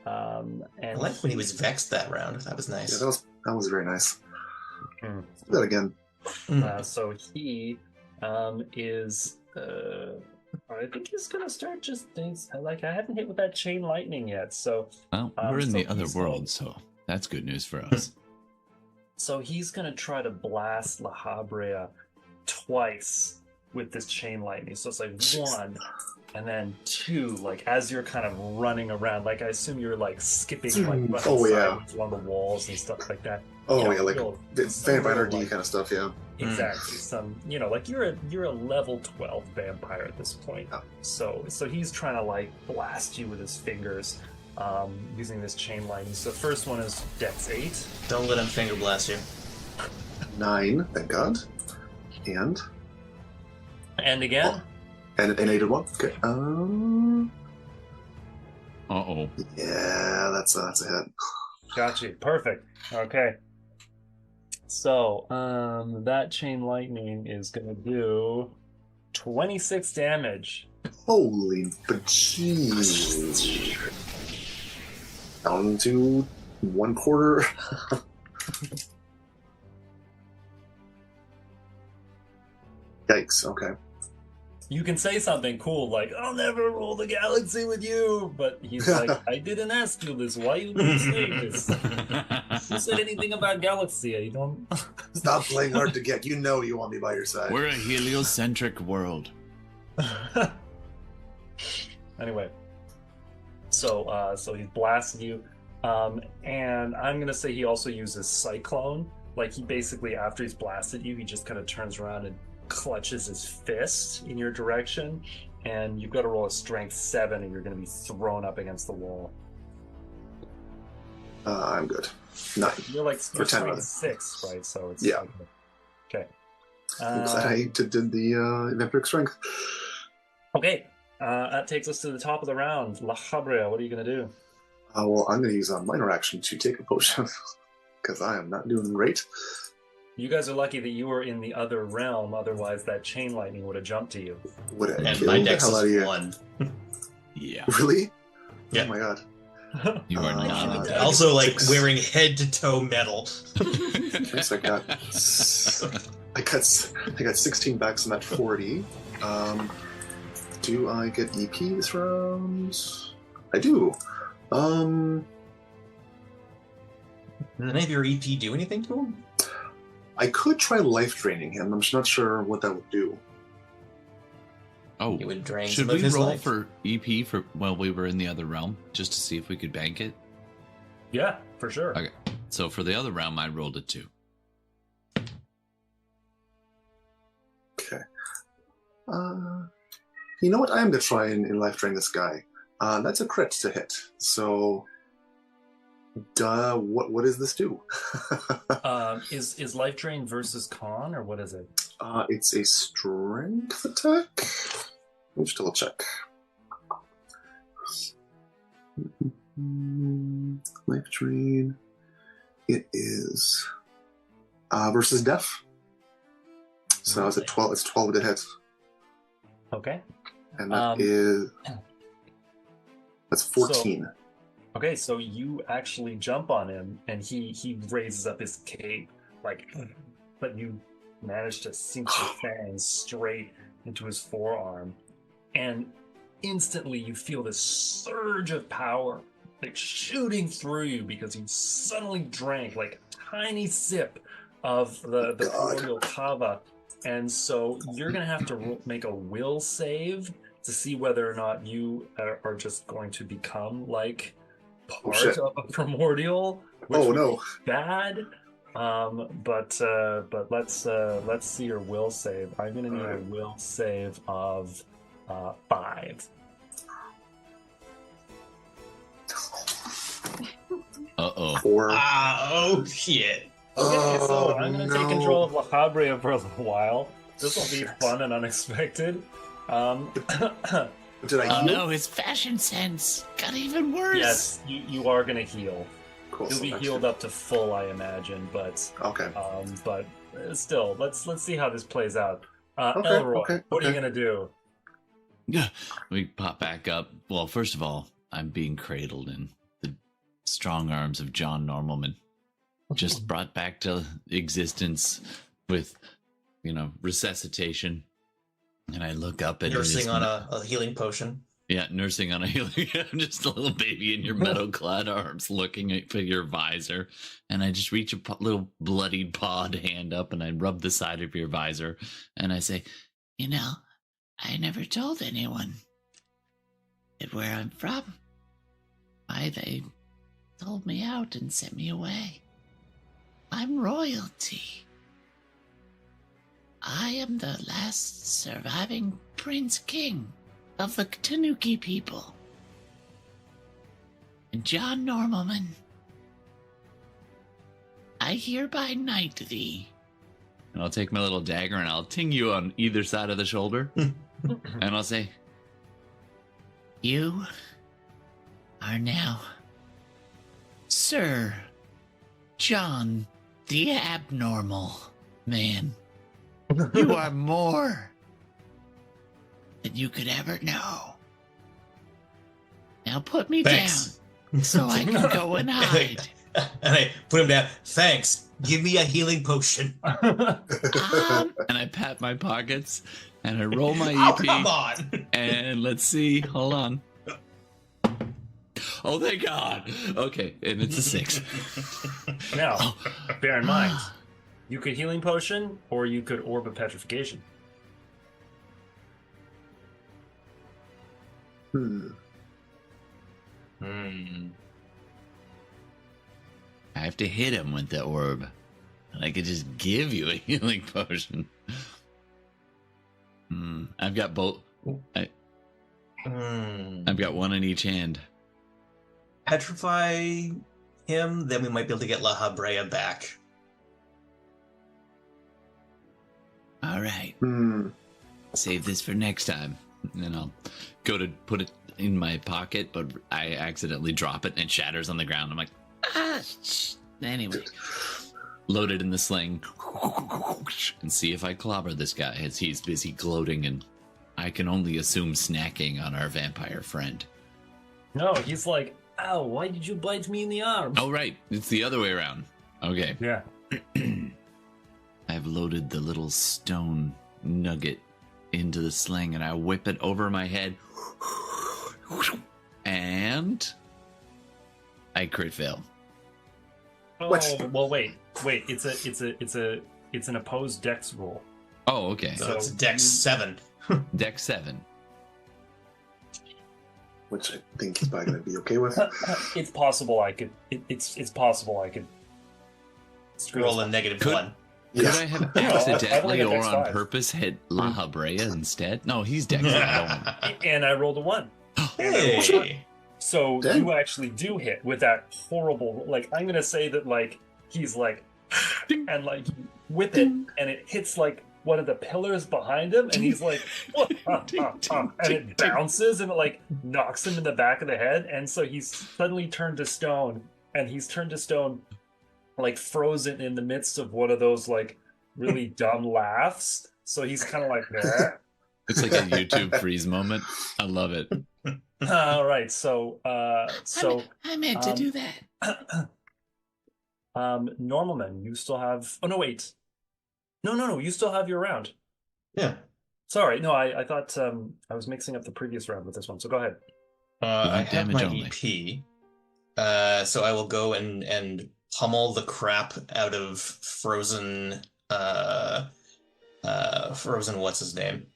and I liked when he was vexed that round. That was nice. Yeah, that was very nice. Hmm. Do that again. So he is. I think he's gonna start just things like I haven't hit with that chain lightning yet. So, Well, we're in so the other he's world, so that's good news for us. so he's gonna try to blast La Habrea twice with this chain lightning. So it's like one and then two, like as you're kind of running around, like I assume you're like skipping like running sideways along the walls and stuff like that. Oh You yeah, know, like real- Vampire D like- kind of stuff. Yeah. Exactly. Some, like you're a level 12 vampire at this point. Oh. So he's trying to like blast you with his fingers, using this chain lightning. So the first one is Dex 8. Don't let him finger blast you. 9, thank God. And And again. an 8 Okay. Uh-oh. Yeah, that's a hit. Got you. Perfect. Okay. So, that chain lightning is gonna do 26 damage. Holy bejeez. Down to 1/4. Yikes, okay. You can say something cool like, I'll never rule the galaxy with you, but he's like, I didn't ask you this, why you didn't say this? Who said anything about galaxy? You don't... Stop playing hard to get. You know you want me by your side. We're a heliocentric world. Anyway, so he blasted you, and I'm gonna say he also uses Cyclone. Like he basically, after he's blasted you, he just kind of turns around and clutches his fist in your direction, and you've got to roll a strength 7, and you're going to be thrown up against the wall. I'm good. 9. You're like For 10 rather. strength 6, right? So it's Yeah. Okay. I'm glad I did the vampiric strength. Okay. That takes us to the top of the round. La Habrea, what are you going to do? Well, I'm going to use a minor action to take a potion because I am not doing great. You guys are lucky that you were in the other realm. Otherwise, that chain lightning would have jumped to you. Would it And kill my the dex hell out of is you? 1. Yeah. Really? Yeah. Oh my god. You are not. Also, like, 6. wearing head-to-toe metal. Okay, so I got 16 back, so I'm at 40. Do I get EP this round? I do. Does any of your EP do anything to him? I could try life draining him. I'm just not sure what that would do. Oh, It would drain should some of we his roll life. for EP for while we were in the other realm, just to see if we could bank it? Yeah, for sure. Okay. So for the other realm, I rolled a 2. Okay. You know what? I am going to try and life drain this guy. That's a crit to hit. So, what does this do? Is life drain versus con, or what is it? It's a strength attack. Let me just double check. Life drain. It is versus death. So it's a 12. It's 12 to hit, Okay. and that's 14. Okay, so you actually jump on him, and he raises up his cape, but you manage to sink your fangs straight into his forearm, and instantly you feel this surge of power, like shooting through you because you suddenly drank like a tiny sip of the primordial kava, and so you're gonna have to make a will save to see whether or not you are just going to become like part of a primordial, which would be bad. But let's see your will save. I'm gonna need a will save of 5. Uh-oh. 4. Oh, shit. Okay, so I'm gonna no. take control of La Habrea for a little while. This will be fun and unexpected. Did I Oh heal? no, his fashion sense got even worse. Yes, you are gonna heal. Cool. You'll so be that's healed good. up to full, I imagine, but Okay. still, let's see how this plays out. Okay, Elroy, what are you okay. gonna do? We pop back up. Well, first of all, I'm being cradled in the strong arms of John Normalman. Just brought back to existence with, resuscitation. And I look up at Nursing on a healing potion. Yeah, nursing on a healing. I'm just a little baby in your metal-clad arms looking at your visor. And I just reach a little bloodied pawed hand up and I rub the side of your visor. And I say, I never told anyone where I'm from. Why they sold me out and sent me away. I'm royalty. I am the last surviving Prince King of the Tanuki people. And John Normalman, I hereby knight thee. And I'll take my little dagger and I'll ting you on either side of the shoulder. And I'll say, you are now Sir John the Abnormal Man. You are more than you could ever know. Now put me Thanks. down so I can go and hide. And I put him down. Thanks. Give me a healing potion. And I pat my pockets and I roll my Oh, EP. come on. And let's see. Hold on. Oh, thank God. Okay, and it's a 6. Now, bear in mind, you could healing potion or you could orb of petrification. I have to hit him with the orb. And I could just give you a healing potion. I've got both. I've got one in each hand. Petrify him, then we might be able to get La Habrea back. All right. Save this for next time. And then I'll go to put it in my pocket, but I accidentally drop it and it shatters on the ground. I'm like, anyway. load it in the sling, and see if I clobber this guy as he's busy gloating and I can only assume snacking on our vampire friend. No, he's like, ow, why did you bite me in the arm? Oh, right. It's the other way around. Okay. Yeah. I've loaded the little stone nugget into the sling and I whip it over my head. And I crit fail. Oh, What? well, wait. It's an opposed dex roll. Oh, okay. So it's Dex 7. Dex 7. Which I think he's probably going to be okay with. It's possible I could. It's possible I could. Roll a negative Could- 1. Could Yeah. I have I've only accidentally got or Dex on 5. purpose hit La Habrea instead? No, he's Dex 7. And I rolled a 1. Hey! So Dang. you actually do hit with that horrible. Like, I'm gonna say that like he's like, and like you whip it, and it hits like one of the pillars behind him, and he's like, and it bounces and it like knocks him in the back of the head, and so he's suddenly turned to stone, and he's turned to stone, like frozen in the midst of one of those like really dumb laughs. So he's kind of like, "Nah." It's like a YouTube freeze moment. I love it. All right, so I meant to do that. Normalman, you still have. Oh no, wait. No. You still have your round. Yeah. Sorry, no. I thought I was mixing up the previous round with this one. So go ahead. I have damage my only. EP. So I will go and pummel the crap out of frozen. Frozen. What's his name?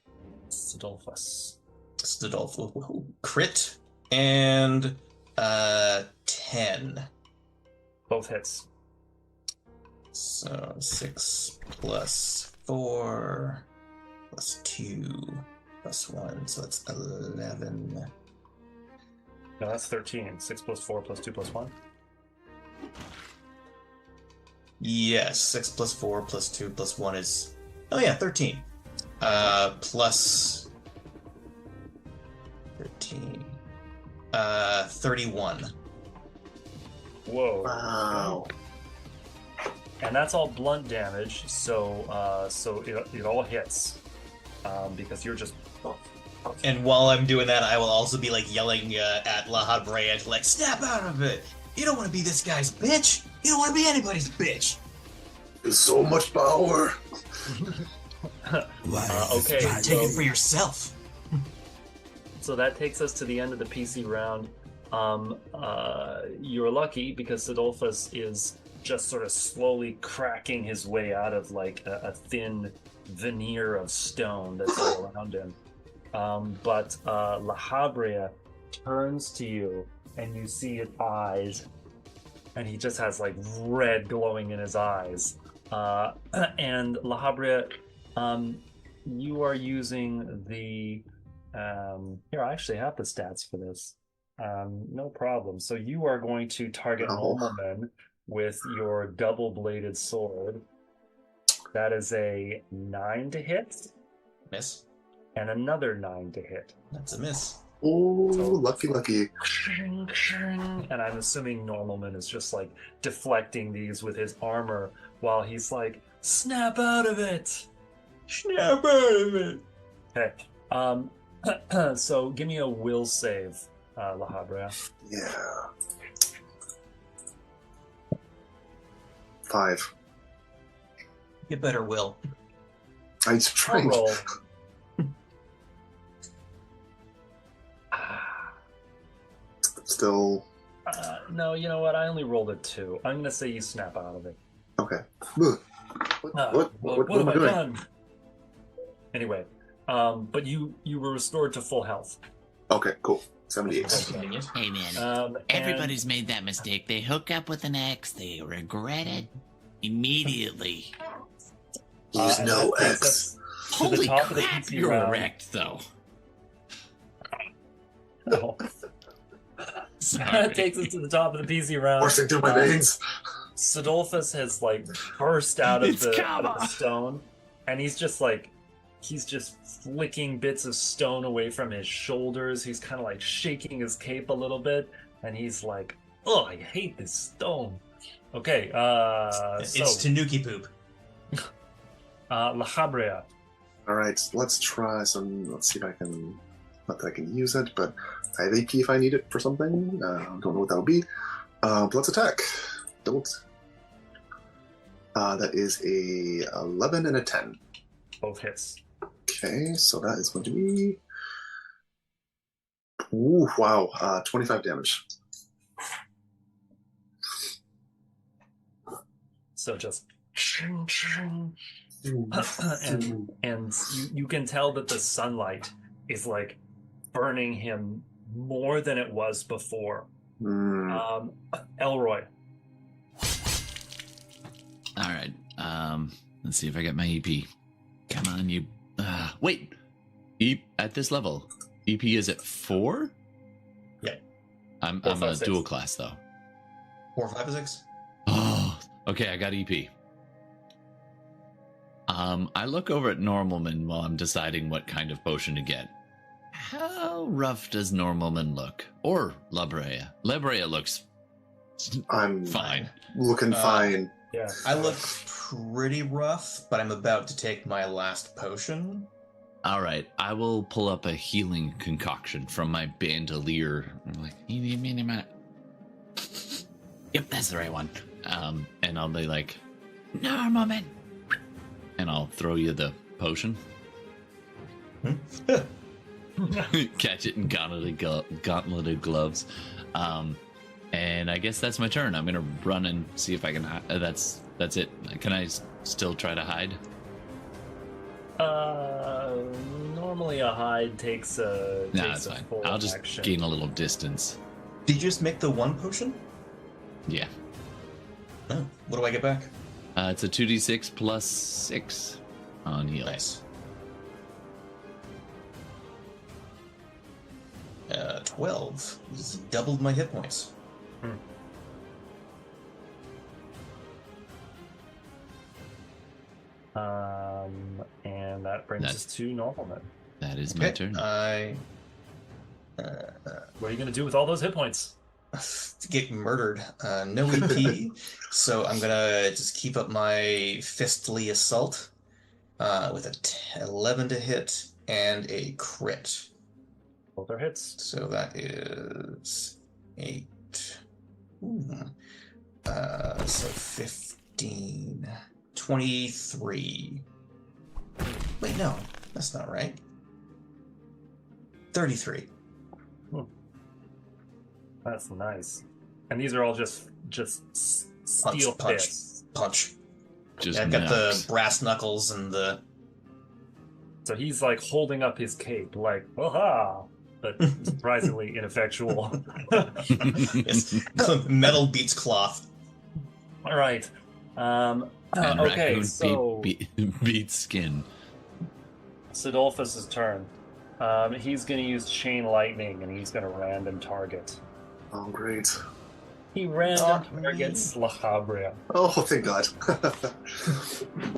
Sidolphus. Stadolfo. Woohoo. Crit and 10. Both hits. So 6 plus 4 plus 2 plus 1. So that's 11. No, that's 13. 6 plus 4 plus 2 plus 1. Yes, 6 plus 4 plus 2 plus 1 is. Oh, yeah, 13. Plus 13. 31. Whoa. Wow. And that's all blunt damage. So it all hits. Because you're just. And while I'm doing that, I will also be like yelling at La Habrea to like, snap out of it! You don't want to be this guy's bitch! You don't want to be anybody's bitch! There's so much power. Okay. Take it for yourself! So that takes us to the end of the PC round. You're lucky because Sidolphus is just sort of slowly cracking his way out of like a thin veneer of stone that's all around him. But La Habrea turns to you and you see his eyes, and he just has like red glowing in his eyes. And La Habrea, you are using the here, I actually have the stats for this. No problem. So you are going to target Normalman with your double-bladed sword. That is a 9 to hit, Miss? and another 9 to hit. That's a miss. Oh, lucky. And I'm assuming Normalman is just like deflecting these with his armor while he's like, snap out of it! Snap out of it! Okay. So give me a will save, La Habrea. Yeah. 5. You better will. I'm I'll trying. roll. Still. No, you know what? I only rolled a 2. I'm gonna say you snap out of it. Okay. Ugh. What am I doing? done? Anyway, but you were restored to full health. Okay, cool. 78. Convenient. Hey man, And everybody's made that mistake. They hook up with an ex, they regret it immediately. Use and no that takes X. us to the Holy top of the crap, PC you're round. erect though. No. Sorry. That takes us to the top of the PC round. Coursing through my veins. Sidolphus has like burst out of It's the Kama. stone, and he's just flicking bits of stone away from his shoulders. He's kind of like shaking his cape a little bit, and he's like, "Oh, I hate this stone." Okay, It's Tanuki poop. La Habrea. All right, let's try some. Let's see if I can. Not that I can use it, but I have AP if I need it for something. Don't know what that would be. But let's attack. Don't. That is a 11 and a 10. Both hits. Okay, so that is going to be. Ooh, wow. 25 damage. So just and you can tell that the sunlight is like burning him more than it was before. Elroy. All right. Let's see if I get my EP. Come on, you. Wait. At this level, EP is at 4? Yeah. I'm 4, a 5, 6. dual class though. 4, 5, 6. Oh, okay. I got EP. I look over at Normalman while I'm deciding what kind of potion to get. How rough does Normalman look? Or Labrea? Labrea looks I'm fine. looking fine. Yeah. I look pretty rough, but I'm about to take my last potion. All right, I will pull up a healing concoction from my bandolier. I'm like, yep, that's the right one. And I'll be like, Normalman, and I'll throw you the potion. Catch it in gauntleted gloves. And I guess that's my turn. I'm gonna run and see if I can. That's it. Can I still try to hide? Normally a hide takes a. No, takes that's a fine. full I'll just action. gain a little distance. Did you just make the one potion? Yeah. Oh, what do I get back? It's a 2d6 plus 6 on heal. Nice. 12. Just doubled my hit points. And that brings us to Normalman. That is my turn. What are you gonna do with all those hit points? Get murdered. No EP, so I'm gonna just keep up my fistly assault with a 11 to hit and a crit. Both are hits. So that is 8. So 15. 23. Wait, no, that's not right. 33. That's nice. And these are all just steel fists. Punch. Just Yeah, I've got knocks. the brass knuckles and the. So he's like holding up his cape, like, "Aha!" But surprisingly ineffectual. Yes, metal beats cloth. All right. And Okay, raccoon so beats skin. Sidolphus' turn. He's going to use Chain Lightning, and he's going to random target. Oh, great. He random Not me. targets La Habrea. Oh, thank God.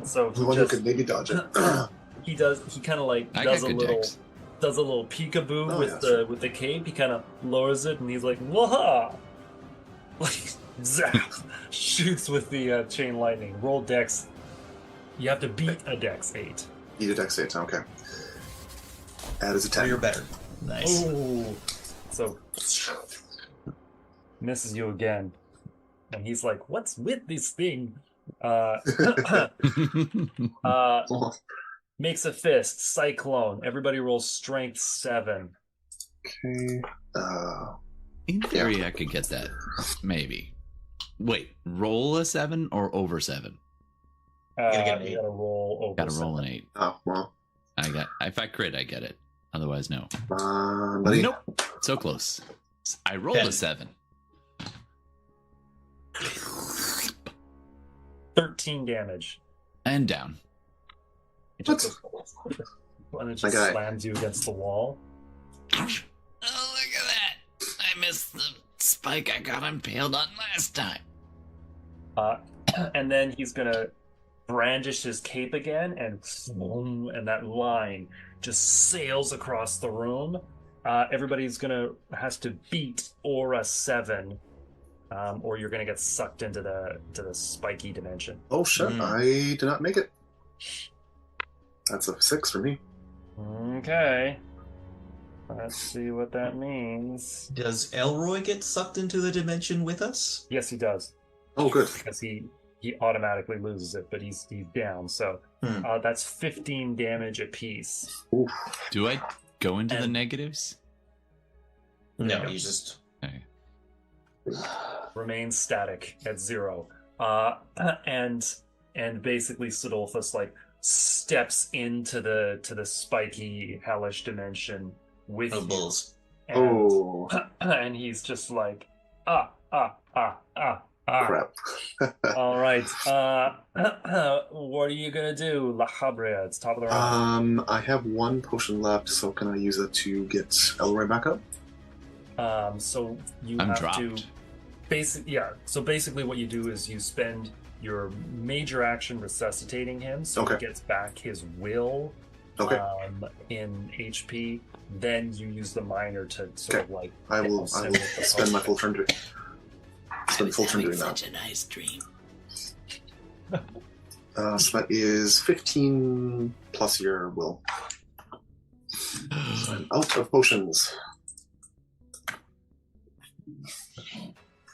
So The one who could maybe dodge it. he kind of like I does got a good little decks. peekaboo Oh, with yeah, the sure. with the cape. He kind of lowers it, and he's like, "Waha!" Like zap, shoots with the chain lightning. Roll dex. You have to beat a dex 8. Eat a dex 8, okay. Add as a 10. You're better. Nice. Oh, so misses you again, and he's like, "What's with this thing?" Oh, Makes a fist. Cyclone. Everybody rolls strength 7. okay. In theory, I could get that. Maybe. Wait, roll a 7 or over 7? Gotta get an You 8. gotta roll over. Gotta 7. roll an 8. Oh, well. If I crit, I get it. Otherwise, no. Come on, buddy. Nope. So close. I rolled 10. a 7. 13 damage. And down. It just and it just My guy. slams you against the wall. Oh, look at that. I missed the spike I got impaled on last time. And then he's gonna brandish his cape again, and that line just sails across the room. Everybody's has to beat Aura 7 or you're going to get sucked into the spiky dimension. Oh shit! I did not make it. That's a 6 for me. Okay. Let's see what that means. Does Elroy get sucked into the dimension with us? Yes, he does. Oh, good. Because he automatically loses it, but he's down. So that's 15 damage apiece. Oof. Do I go into the negatives? No, you just... Okay. Remains static at 0. And basically Sidolphus like steps into the spiky hellish dimension with you. bulls. And, and he's just like Crap. All right. What are you gonna do, La Habrea? It's top of the round. I have 1 potion left, so can I use it to get Elroy back up? So you I'm have dropped. to So basically what you do is you spend your major action resuscitating him, so he gets back his will in HP. Then you use the minor to sort of like I will spend my full turn doing that. Such a nice dream. So that is 15 plus your will. So I'm out of potions.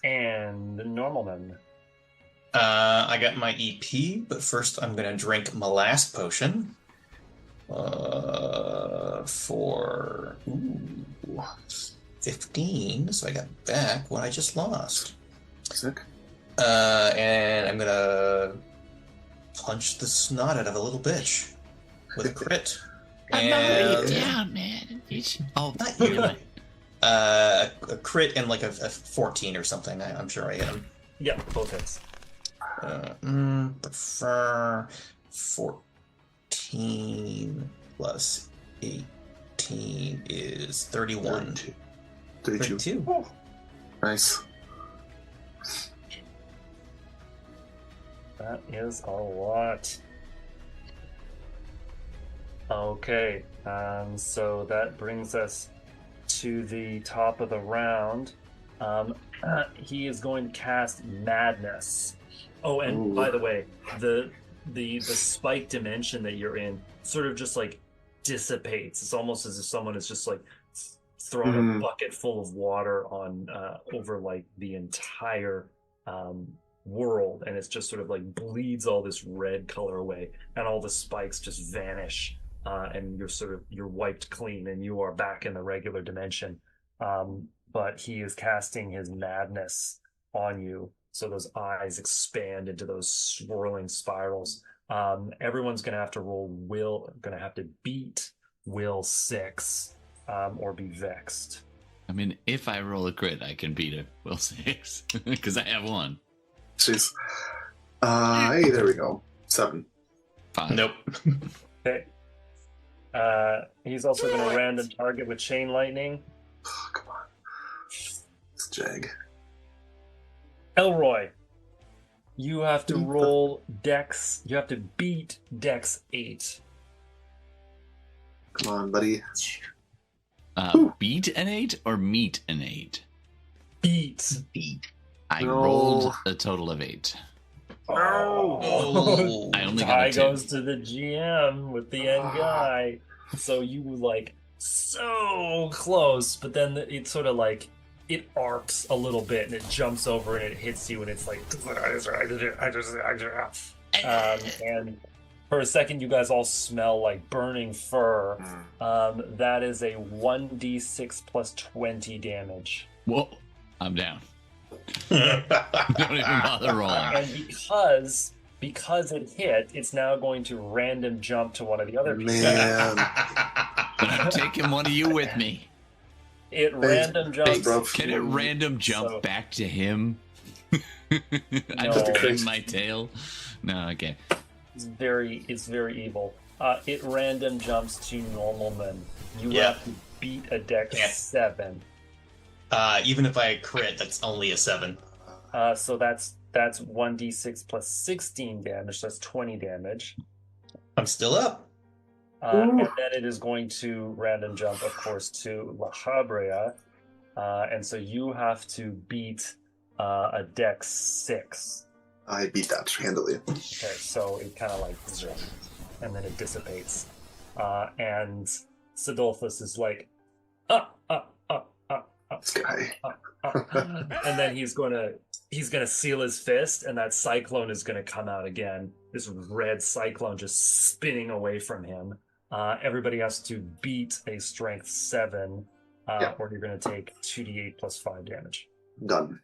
And Normalman. I got my EP, but first I'm going to drink my last potion. For 15, so I got back what I just lost. Sick. And I'm going to punch the snot out of a little bitch with a crit. I'm not laying down, man. Oh, not you. A crit and like a 14 or something. I'm sure I hit him. Yeah, both hits. Prefer 14 plus 18 is 31. 32. Oh. Nice. That is a lot. Okay, so that brings us to the top of the round. He is going to cast Madness. Oh, and by the way, the spike dimension that you're in sort of just like dissipates. It's almost as if someone is just like thrown a bucket full of water on over like the entire world, and it's just sort of like bleeds all this red color away, and all the spikes just vanish, and you're wiped clean, and you are back in the regular dimension. But he is casting his Madness on you. So those eyes expand into those swirling spirals. Everyone's going to have to beat Will 6 or be vexed. I mean, if I roll a crit, I can beat a Will 6 because I have 1. Jeez. Hey, there we go. 7. 5. Nope. Okay. He's also going to random target with Chain Lightning. Oh, come on. It's Jag. Elroy, you have to roll Dex. You have to beat Dex 8. Come on, buddy. Beat an 8 or meet an 8? Beat. I rolled a total of 8. Oh. I only got Tie a 2. goes to the GM with the end guy. So you were like so close, but then it sort of like it arcs a little bit and it jumps over and it hits you and it's like and for a second you guys all smell like burning fur. That is a 1d6 plus 20 damage. Whoa, I'm down. Don't even bother rolling. And because it hit, it's now going to random jump to one of the other pieces. Man. But I'm taking one of you with me. It random jumps. Can it random jump back to him? I No. just kick my tail. No, okay. It's very evil. It random jumps to Normalman. You have to beat a dex 7. Even if I crit, that's only a 7. So that's 1d6 plus 16 damage. That's 20 damage. I'm still up. And then it is going to random jump, of course, to La Habrea. And so you have to beat a dex 6. I beat that handily. Okay, so it kind of like zip, and then it dissipates. And Sidolphus is like, up. This guy. And then he's gonna seal his fist, and that cyclone is gonna come out again. This red cyclone just spinning away from him. Everybody has to beat a strength 7, or you're gonna take 2d8 plus 5 damage. Done.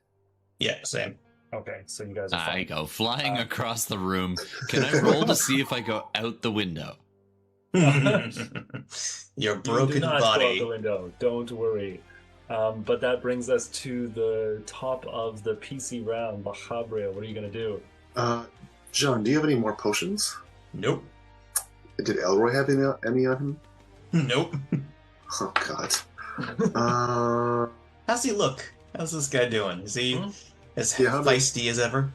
Yeah, same. Okay, so you guys are fine. I go flying across the room. Can I roll to see if I go out the window? Your You broken do not go out body. the window. Don't worry. But that brings us to the top of the PC round. Bahabria, what are you gonna do? John, do you have any more potions? Nope. Did Elroy have any on him? Nope. Oh, God. How's he look? How's this guy doing? Is he as Yeah, feisty as ever?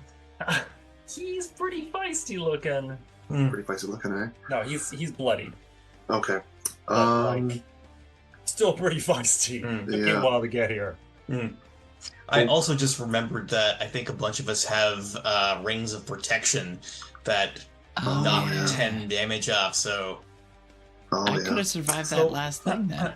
He's pretty feisty looking. Pretty feisty looking, eh? No, he's bloodied. Okay. But, like, still pretty feisty. Took me a while to get here. I also just remembered that I think a bunch of us have rings of protection that knock 10 damage off, so... I could have survived that last thing then.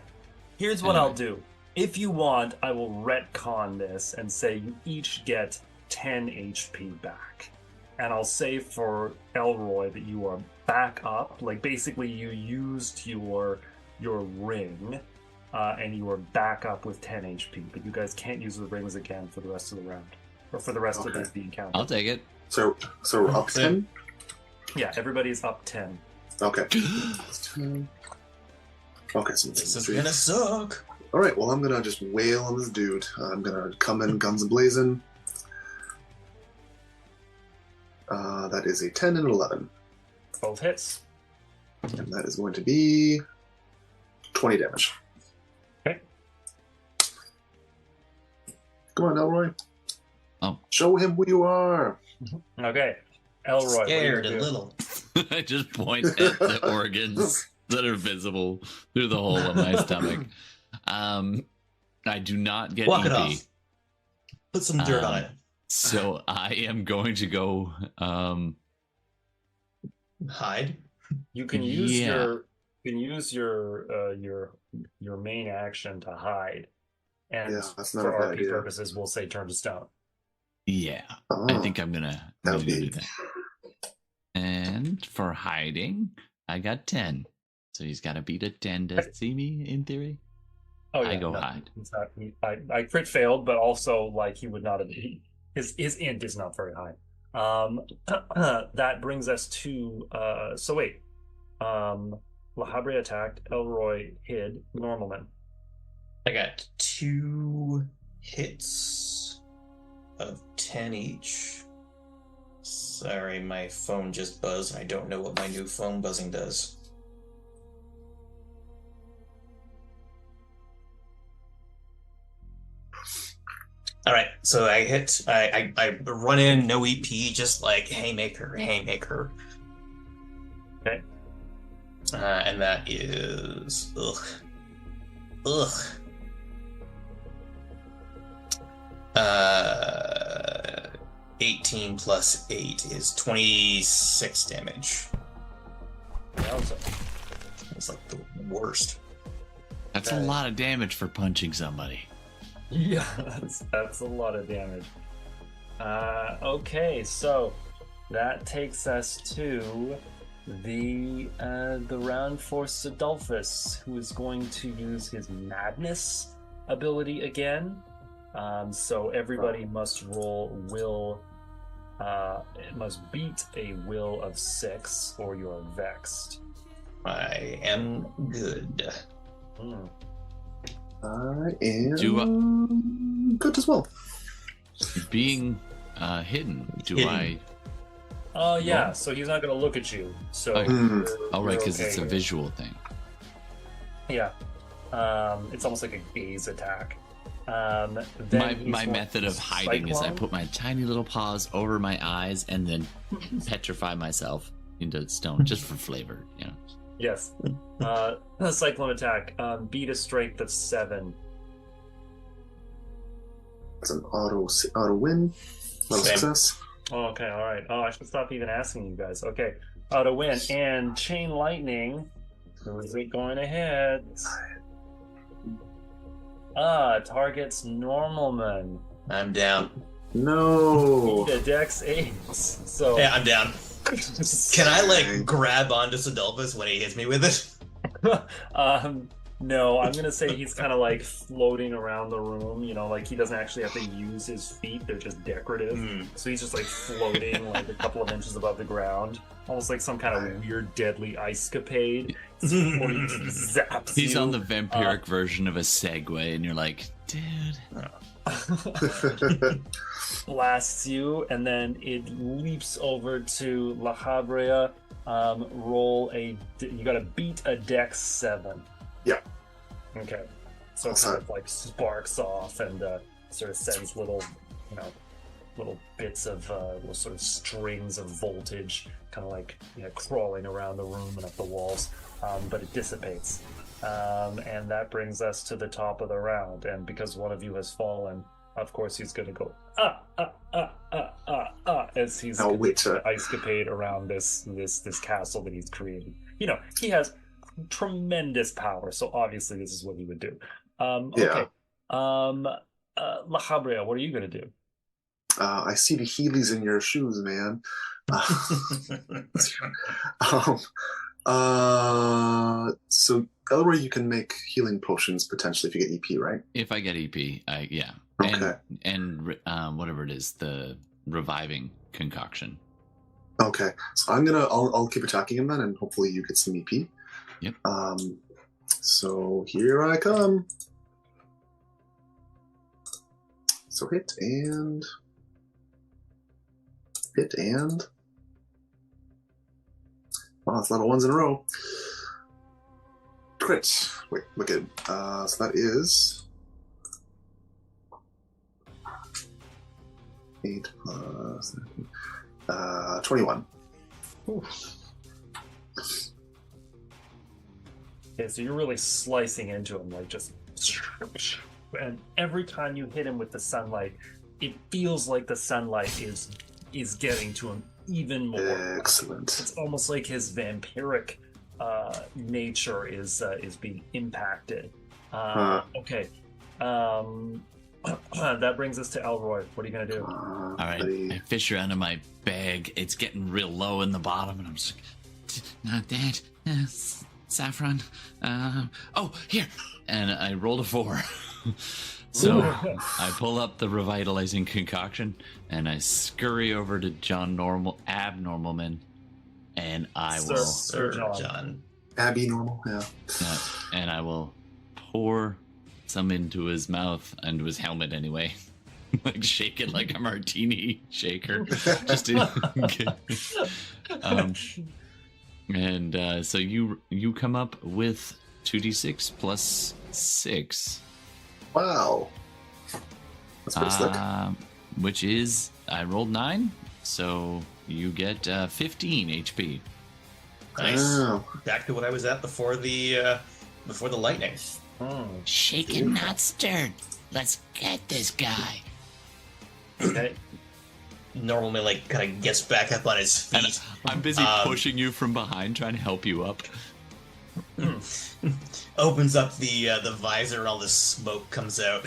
Here's what I'll do. If you want, I will retcon this and say you each get 10 HP back. And I'll say for Elroy that you are back up. Like, basically you used your ring, and you are back up with 10 HP. But you guys can't use the rings again for the rest of the round. Or for the rest of the encounter. I'll take it. So we're up 10? Yeah, everybody's up 10. Okay. Okay, so this is gonna suck. Alright, well, I'm gonna just wail on this dude. I'm gonna come in guns blazing. That is a 10 and 11. Both hits. And that is going to be 20 damage. Okay. Come on, Elroy. Oh. Show him who you are. Okay. Elroy. Scared what do a you do? little. I just point at the organs that are visible through the hole in my stomach. I do not get Walk EP. it off. Put some dirt on it. So I am going to go Hide. You can use Yeah. your main action to hide, and Yeah, that's not for a bad RP idea. purposes, we'll say turn to stone. Yeah. Oh, I think I'm gonna that would do be... that. And for hiding, I got 10. So he's got to beat a 10 to see me, in theory. Oh yeah, I go no, hide. it's not- I crit failed, but also like he would not have. His int is not very high. That brings us to so wait. Lahabre attacked, Elroy hid, Normalman. I got 2 hits of 10 each. Sorry, my phone just buzzed. I don't know what my new phone buzzing does. All right, so I hit. I run in, no EP, just like haymaker. Okay. And that is 18 plus 8 is 26 damage. It's like the worst. That's a lot of damage for punching somebody. Yeah, that's a lot of damage. Okay, so that takes us to the round for Sidolphus, who is going to use his madness ability again. So everybody must roll will. It must beat a will of 6, or you are vexed. I am good. I am good as well. Being hidden, Hidden. Oh yeah, so he's not going to look at you. So Oh, Hmm. Oh, right, you're because it's a here. visual thing. Yeah, it's almost like a gaze attack. Then My he's method of going hiding is I Cyclone. put my tiny little paws over my eyes and then petrify myself into stone just for flavor, you know. Yes. A cyclone attack. Beat a strength of 7. It's an auto win. Auto Same. success. Oh, okay, all right. Oh, I should stop even asking you guys. Okay, auto win and chain lightning. Who is it going to hit? Targets Normalman. I'm down. No. The Dex 8. So Yeah, I'm down. Can I like grab onto Sidolphus when he hits me with it? No, I'm gonna say he's kind of like floating around the room. You know, like he doesn't actually have to use his feet; they're just decorative. So he's just like floating like a couple of inches above the ground, almost like some kind of weird, deadly ice capade. Zaps He's you. on the vampiric version of a Segway, and you're like, dude. Blasts you, and then it leaps over to La Habrea. You gotta beat a Dex 7. Yeah. Okay. So it kind of like sparks off and sort of sends little bits of little sort of strings of voltage, kind of like crawling around the room and up the walls. But it dissipates. And that brings us to the top of the round. And because one of you has fallen, of course he's going to go as he's ice capade around this castle that he's created. He has tremendous power, so obviously this is what he would do. Okay. La Habrea, what are you going to do? I see the Heelys in your shoes, man. So Elroy, you can make healing potions potentially if you get EP, right? If I get EP, yeah. Okay. And whatever it is, the reviving concoction. Okay. So I'll keep attacking him then, and hopefully you get some EP. Yep. So here I come. So hit and wow, that's a lot of ones in a row. Crit. Wait, look at so that is 8 plus 21. Ooh. Okay, so you're really slicing into him, like just, and every time you hit him with the sunlight, it feels like the sunlight is getting to him even more. Excellent. It's almost like his vampiric nature is being impacted. Okay. That brings us to Elroy. What are you gonna do? All right, I fish around in my bag. It's getting real low in the bottom, and I'm just like, not that. Saffron. Oh, here. And I rolled a 4. So I pull up the revitalizing concoction, and I scurry over to Abnormalman, and I will... Sir John. Abby normal, yeah. And I will pour some into his mouth, into his helmet anyway. Like shake it like a martini shaker. Just to so you come up with 2d6 plus 6. Wow. That's pretty slick. Which is, I rolled 9, so you get 15 HP. Nice. Oh. Back to what I was at before the lightning. Shaken, not stirred. Let's get this guy. Okay. Normalman like kind of gets back up on his feet. And I'm busy pushing you from behind, trying to help you up. Opens up the visor and all this smoke comes out.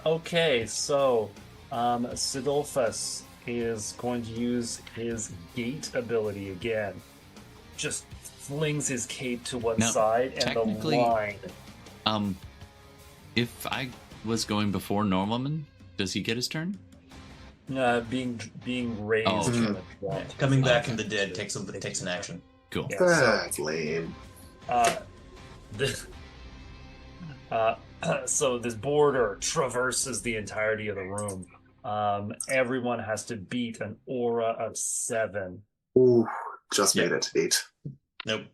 Okay, so Sidolphus is going to use his gate ability again. Just flings his cape to one side, and the line. If I was going before Normalman, does he get his turn? Being raised. Oh, okay. from the ground. Coming back from the dead takes an action. Cool. Yeah, That's lame. So this border traverses the entirety of the room. Everyone has to beat an aura of 7. Ooh, just made it. 8. Nope.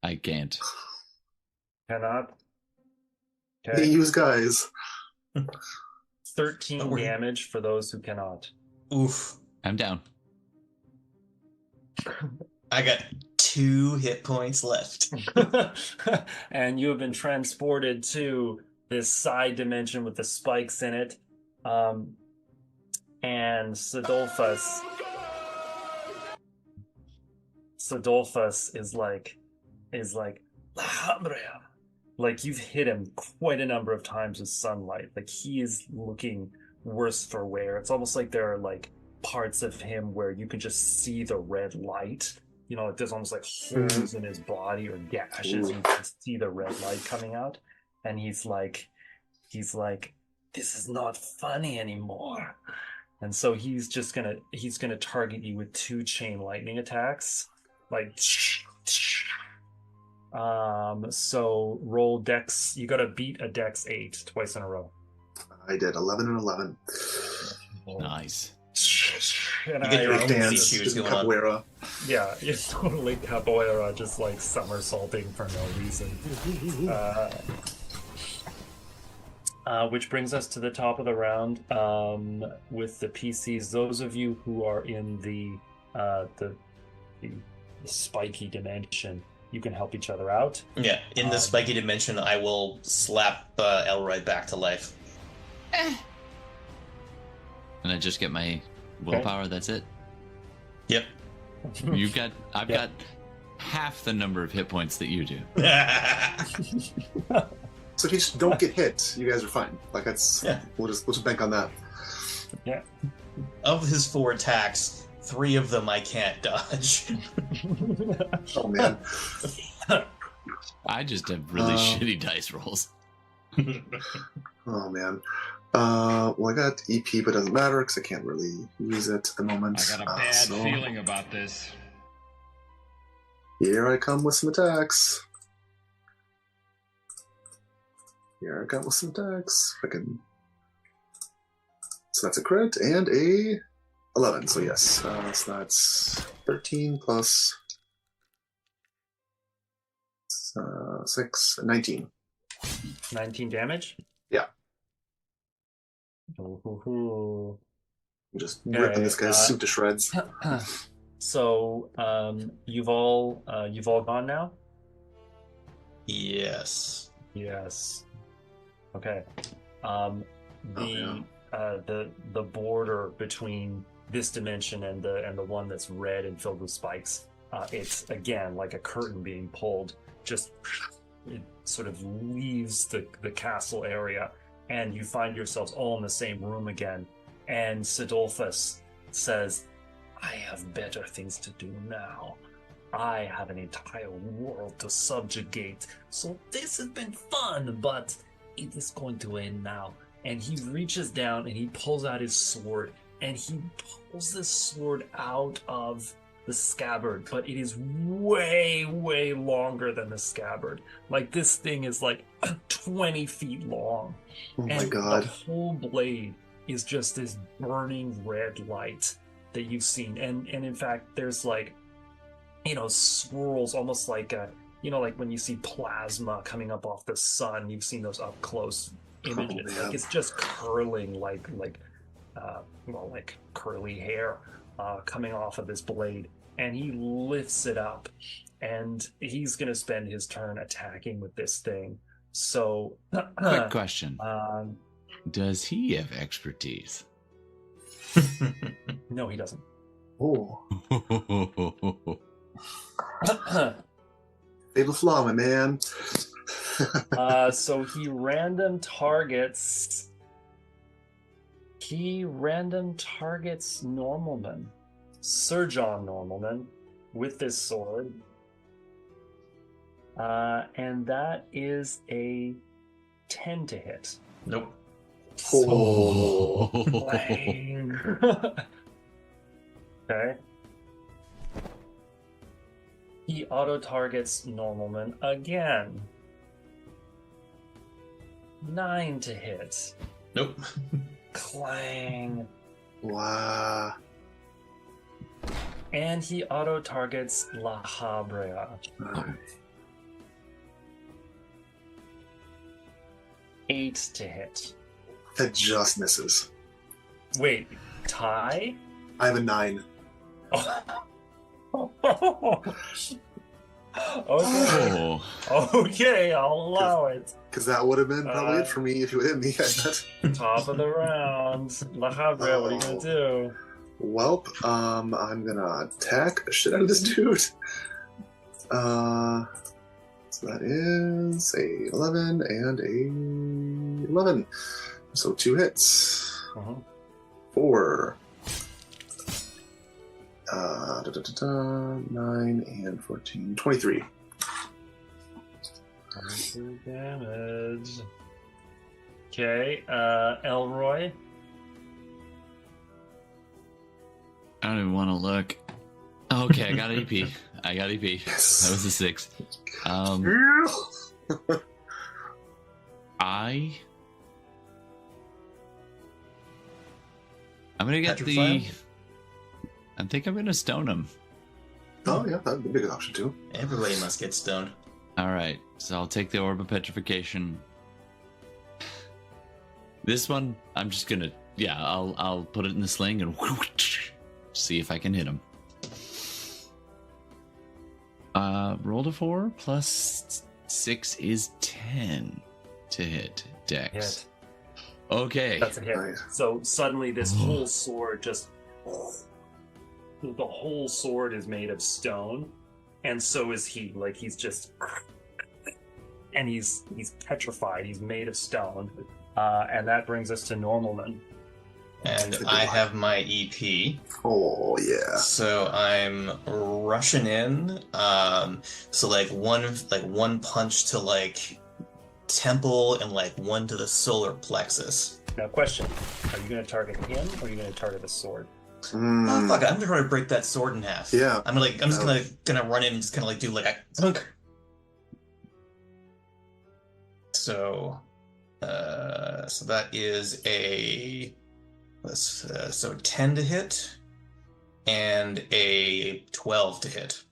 I can't. Cannot. Hey, Okay. use guys. 13 damage for those who cannot. Oof. I'm down. I got 2 hit points left. And you have been transported to this side dimension with the spikes in it. And Sidolphus is like Lahabrea. Like you've hit him quite a number of times with sunlight. Like he is looking worse for wear. It's almost like there are like parts of him where you can just see the red light. You know, there's almost like holes in his body or gashes. You can see the red light coming out. And he's like, this is not funny anymore. And so he's gonna target you with 2 chain lightning attacks. Like so roll dex. You gotta beat a dex 8 twice in a row. I did 11 and 11. Nice. And You get your own Dance, features just going on. capoeira. yeah, it's totally capoeira, just like somersaulting for no reason. Which brings us to the top of the round with the PCs. Those of you who are in the spiky dimension, you can help each other out. Yeah, in the spiky dimension, I will slap Elroy back to life. And I just get my willpower. That's it. Yep. I've got half the number of hit points that you do. So if you just don't get hit, you guys are fine. Like that's Yeah. we'll just bank on that. Yeah. Of his 4 attacks, 3 of them I can't dodge. Oh man. I just have really shitty dice rolls. Oh man. Well, I got EP, but it doesn't matter because I can't really use it at the moment. I got a bad So feeling about this. Here I come with some attacks. Here I come with some attacks. I can. So that's a crit and a 11. So yes, so that's 13 plus 6, 19. 19 damage? Yeah. Ooh. I'm just ripping this guy's suit to shreds. So you've all gone now? Yes. Yes. Okay. The border between this dimension and the one that's red and filled with spikes, it's again like a curtain being pulled. Just it sort of leaves the castle area, and you find yourselves all in the same room again. And Sidolphus says, "I have better things to do now. I have an entire world to subjugate. So this has been fun, but it is going to end now." And he reaches down and he pulls out his sword, and he pulls this sword out of the scabbard, but it is way, way longer than the scabbard. Like this thing is like 20 feet long. Oh my And god. the whole blade is just this burning red light that you've seen. And in fact, there's like, swirls almost like like when you see plasma coming up off the sun. You've seen those up close images. man. Like it's just curling like curly hair coming off of this blade. And he lifts it up, and he's going to spend his turn attacking with this thing. So, Quick question. um, Does he have expertise? no, he doesn't. Oh, fatal flaw, my man. So he random targets Normalman, Sir John Normalman, with this sword, and that is a 10 to hit. Nope. Oh. Bang. Okay. He auto targets Normalman again. 9 to hit. Nope. Clang. Wow. And he auto targets La Habrea. Alright. 8 to hit. That just misses. Wait, tie? I have a 9. Okay. Oh, Okay, I'll allow it. Because that would have been probably it for me if you hit me. Top of the round. La Habre, what are you gonna do? Welp, I'm gonna attack the shit out of this dude. So that is a 11 and a 11. So 2 hits. Uh-huh. 4. 9 and 14. 23. 23 damage. Okay, Elroy. I don't even want to look. Okay, I got EP. I got EP. Yes. That was a 6. I'm gonna get Petrify? I think I'm gonna stone him. Oh, yeah, that'd be a big option too. Everybody must get stoned. All right, so I'll take the orb of petrification. This one, I'm just gonna, I'll put it in the sling and see if I can hit him. Rolled a 4 plus 6 is 10 to hit Dex. Hit. Okay. That's a hit. Nice. So suddenly this whole sword just... The whole sword is made of stone, and so is he. Like, he's just... And he's petrified. He's made of stone. And that brings us to Normalman. And I have my EP. Oh, yeah. So I'm rushing in. So like one punch to like temple and like one to the solar plexus. Now, question. Are you going to target him, or are you going to target the sword? Oh fuck it, I'm gonna try to break that sword in half. Yeah. I'm just gonna run in and just kinda like do like a thunk. So so that is a so 10 to hit and a 12 to hit.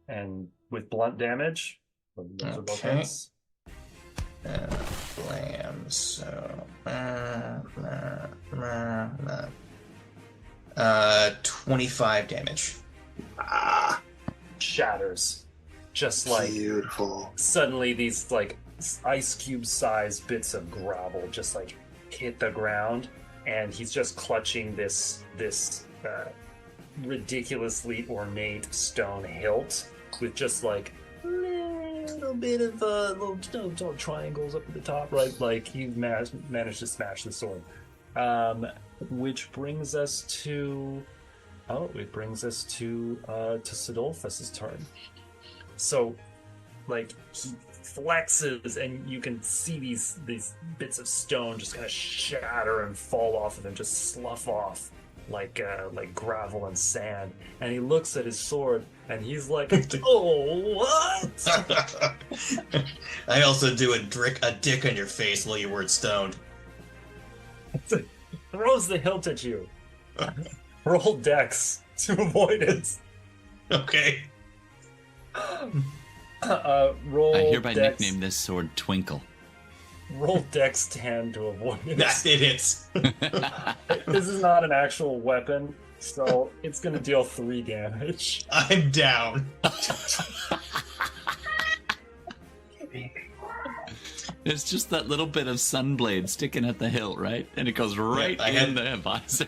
And with blunt damage? Those are both Okay. hits. Blam, so 25 damage. Ah, Shatters. Just like beautiful. suddenly these like ice cube sized bits of gravel just like hit the ground, and he's just clutching this ridiculously ornate stone hilt with just like a little bit of little triangles up at the top, right? Like you've managed to smash the sword. Which brings us to Sidolphus's turn. So, like, he flexes, and you can see these bits of stone just kind of shatter and fall off of him, just slough off like gravel and sand. And he looks at his sword, and he's like, "Oh, what?" I also do a dick on your face while you weren't stoned. Throws the hilt at you. Roll Dex to avoid it. Okay. Roll. I hereby Dex, nickname this sword Twinkle. Roll Dex 10 to avoid it. It hits. This is not an actual weapon, so it's gonna deal 3 damage. I'm down. It's just that little bit of sunblade sticking at the hilt, right? And it goes right in the visor.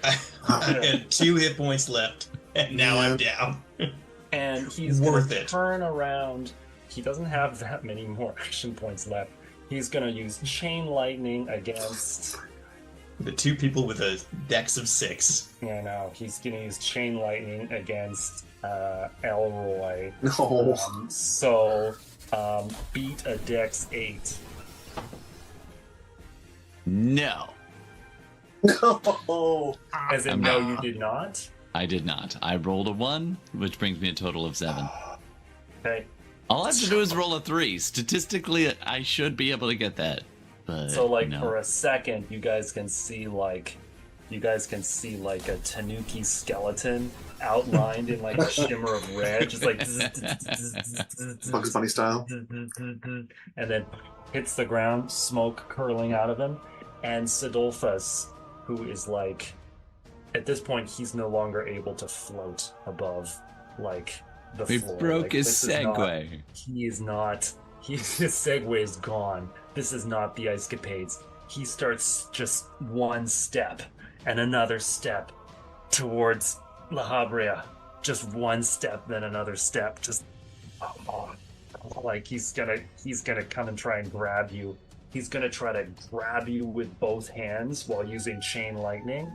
I had 2 hit points left, and now I'm down. And he's Worth gonna it. turn around. He doesn't have that many more action points left. He's gonna use Chain Lightning against... The 2 people with a dex of 6. Yeah, no, he's gonna use Chain Lightning against Elroy. No. So, beat a Dex 8. No, No. As in, I'm no, not. you did not? I did not. I rolled a 1, which brings me a total of 7. Okay. All I have to do is roll a 3. Statistically, I should be able to get that. But So, like, no. for a second, you guys can see, like, a Tanuki skeleton outlined in, like, a shimmer of red, just like... Bugs Bunny style. And then hits the ground, smoke curling out of him. And Sidolphus, who is, like... At this point, he's no longer able to float above, like, the We floor. broke his this is not- segue. his segue is gone. This is not the ice capades. He starts just one step and another step towards La Habrea. Just one step, then another step. Just like he's gonna come and try and grab you. He's gonna try to grab you with both hands while using chain lightning.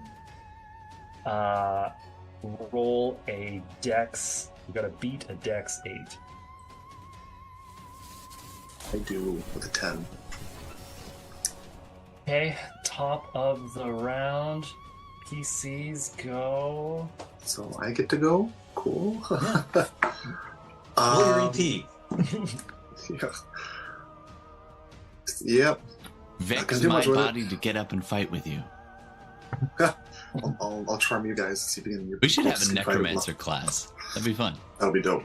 Roll a dex. You gotta beat a dex 8. I do with a 10. Okay, top of the round. PCs go. So I get to go? Cool. Roll your EP. Yeah. Yep. Vex do my much with it. body to get up and fight with you. I'll charm you guys. See if you can. We should have a fight with necromancer class. That'd be fun. That'll be dope.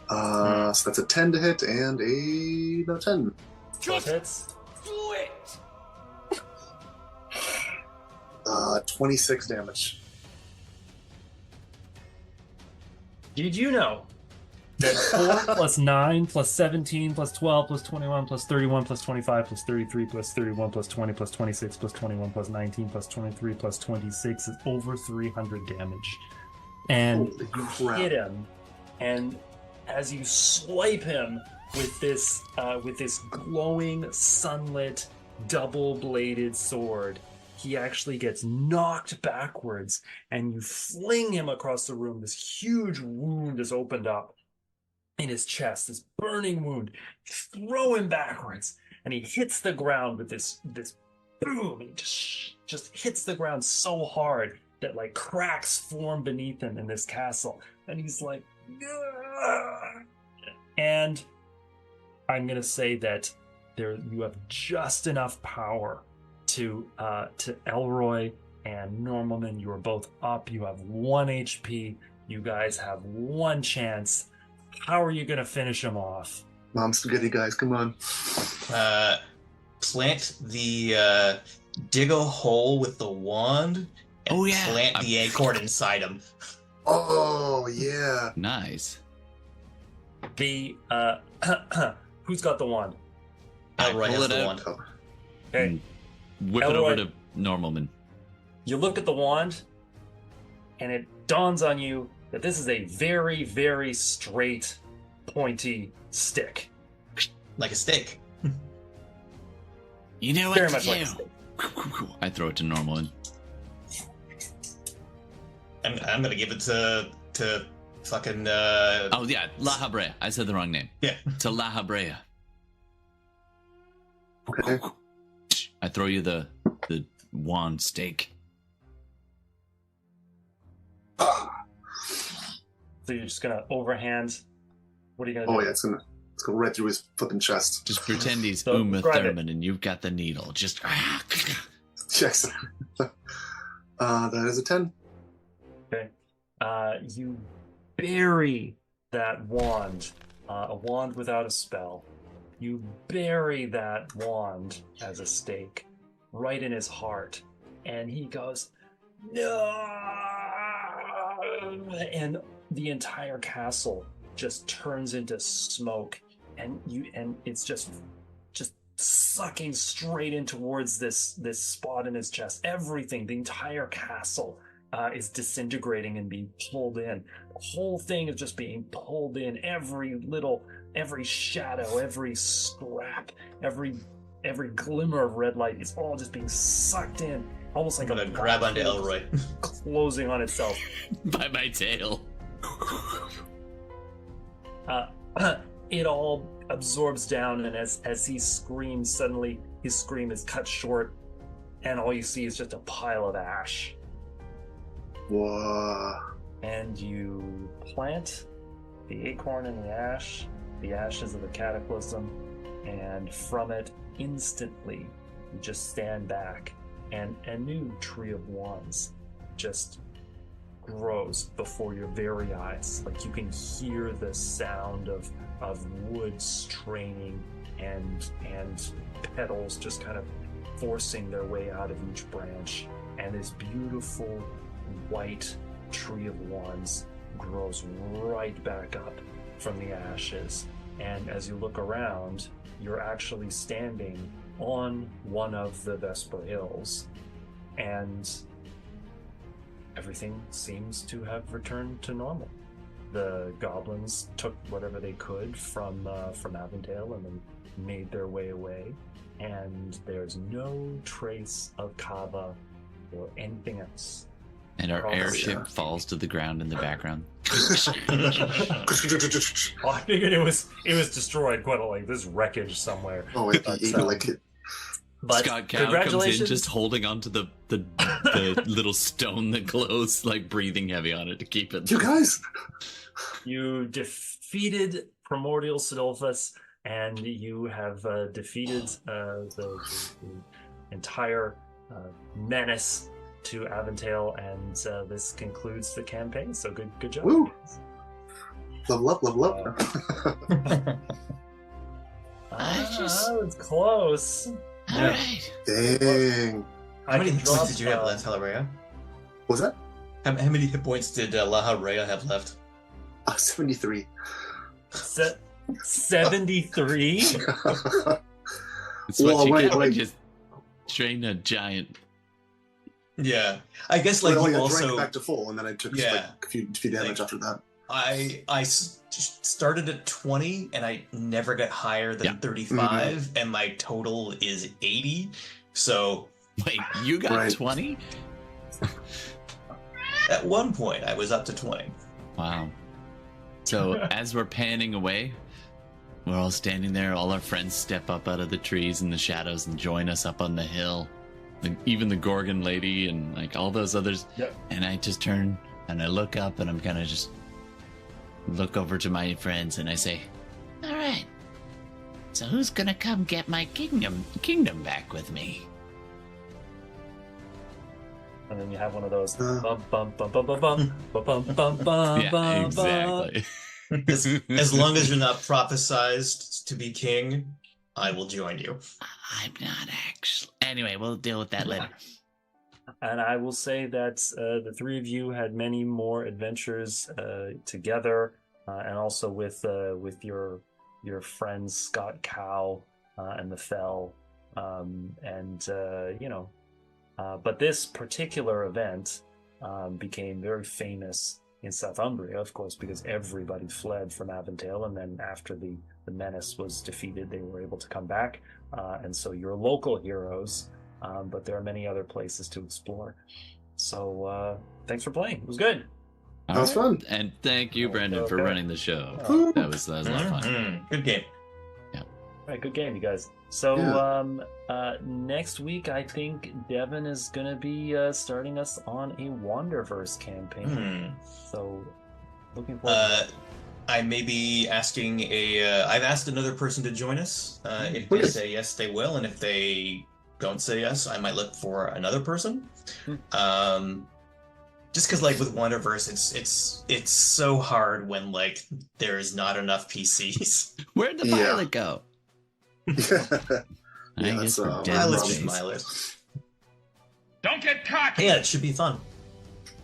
So that's a 10 to hit and a 10. Both hits. Do it! 26 damage. Did you know that 4 plus 9 plus 17 plus 12 plus 21 plus 31 plus 25 plus 33 plus 31 plus 20 plus 26 plus 21 plus 19 plus 23 plus 26 is over 300 damage? And Holy you crap. hit him, and as you swipe him with this glowing sunlit double-bladed sword, he actually gets knocked backwards, and you fling him across the room. This huge wound is opened up in his chest, this burning wound. You throw him backwards, and he hits the ground with this boom, and just hits the ground so hard that like cracks form beneath him in this castle, and he's like, "Gah!" And I'm gonna say that you have just enough power to Elroy and Normalman. You are both up. You have 1 HP. You guys have one chance. How are you gonna finish him off? Mom spaghetti, guys, come on. Plant the dig a hole with the wand and Oh, yeah. plant the acorn inside him. Oh, yeah. Nice. The who's got the wand? Elroy pull has it the out. wand. Okay. Whip it Elroy- over to Normalman. You look at the wand, and it dawns on you that this is a very, very straight, pointy stick. Like a stick. You know what Very to much do. like a stick. I throw it to Normalman. I'm gonna give it to fucking Oh yeah, La Habrea. I said the wrong name. yeah. To La Habrea. Okay. I throw you the wand stake. So you're just gonna overhand. What are you gonna do? Oh, yeah, it's gonna go right through his flipping chest. Just pretend he's So, Uma describe it. Thurman and you've got the needle. Just Yes. That is a 10. Okay. You bury that wand, a wand without a spell. You bury that wand as a stake right in his heart, and he goes, "No!" And the entire castle just turns into smoke, and it's just sucking straight in towards this spot in his chest. Everything, the entire castle, is disintegrating and being pulled in. The whole thing is just being pulled in. Every shadow, every scrap, every glimmer of red light is all just being sucked in, almost like I'm a gonna grab black onto hole Elroy. closing on itself. by my tail. It all absorbs down, and as he screams, suddenly his scream is cut short, and all you see is just a pile of ash. Whoa. And you plant the acorn in the ashes of the cataclysm, and from it instantly you just stand back, and a new tree of wands just grows before your very eyes. Like you can hear the sound of wood straining and petals just kind of forcing their way out of each branch, and this beautiful white tree of wands grows right back up from the ashes. And as you look around, you're actually standing on one of the Vesper Hills. And everything seems to have returned to normal. The goblins took whatever they could from Avondale and then made their way away. And there's no trace of Kava or anything else. And our Probably, airship falls to the ground in the background. Oh, I figured it was destroyed quite a like this wreckage somewhere. Oh, like it. But Scott Cow comes congratulations, in just holding onto the little stone that glows, like breathing heavy on it to keep it. You guys! you defeated Primordial Sidolphus, and you have defeated the entire menace to Avondale, and this concludes the campaign. So good job. Woo! Level up. It's close. All right. Dang. How many can hit points drop, did you have left, Halareya? What was that? How many hit points did Lahareya have left? 73. 73? It's Well, what you wait, get when wait. you just train a giant. Yeah, I guess like Well, you I also. drank back to full, and then I took Yeah. like a few damage Like- after that. I started at 20 and I never got higher than Yeah. 35, and my total is 80. So Wait, you got Right. 20? at one point I was up to 20. Wow. So as we're panning away, we're all standing there. All our friends step up out of the trees and the shadows and join us up on the hill. Even the Gorgon lady and like all those others. Yep. And I just turn and I look up and I'm kind of just look over to my friends and I say, "All right. So who's gonna come get my kingdom back with me?" And then you have one of those Uh. bum bum bum bum bum bum bum bum bum bum Yeah, bum. exactly. As long as you're not prophesized to be king, I will join you. I'm not actually. Anyway, we'll deal with that later. And I will say that the three of you had many more adventures together, and also with your friends Scott Cow and the Fell, but this particular event became very famous in Southumbria, of course, because everybody fled from Avondale, and then after the menace was defeated, they were able to come back, and so you're local heroes. But there are many other places to explore. So thanks for playing. It was good. That was fun. And thank you, Brendan, for Okay. running the show. Woo. That was a lot of fun. Good game. All right, good game, you guys. So next week, I think Devin is going to be starting us on a Wanderverse campaign. So looking forward to that. I may be asking I've asked another person to join us. If they Okay. say yes, they will, and if they don't say yes, I might look for another person. Just because, like with Wanderverse, it's so hard when like there's not enough PCs. Where'd the Yeah. pilot go? I guess that's, we're dead in Pilot's space. just my list. Don't get cocky! Yeah, it should be fun.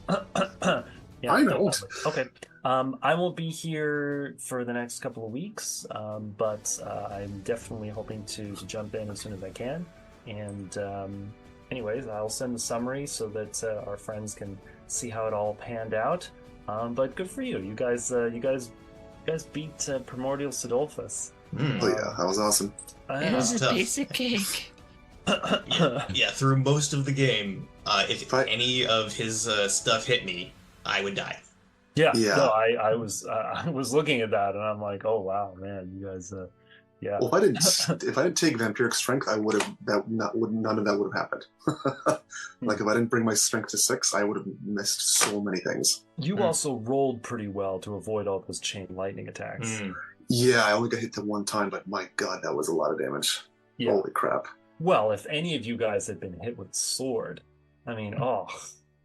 Yeah, I know. Okay. I won't be here for the next couple of weeks, but I'm definitely hoping to jump in as soon as I can. And anyways, I'll send the summary so that our friends can see how it all panned out. But good for you. You guys beat Primordial Sidolphus. Oh yeah, that was awesome. It was a tough. piece of cake. Yeah, through most of the game, if I- any of his stuff hit me, I would die. Yeah. Yeah. No, I was looking at that and I'm like, oh wow, man, you guys. Yeah. Well, if I didn't take vampiric strength, I would have none of that would have happened. Like if I didn't bring my strength to 6, I would have missed so many things. You also rolled pretty well to avoid all those chain lightning attacks. Yeah, I only got hit the one time, but my god, that was a lot of damage. Yeah. Holy crap! Well, if any of you guys had been hit with sword, I mean, What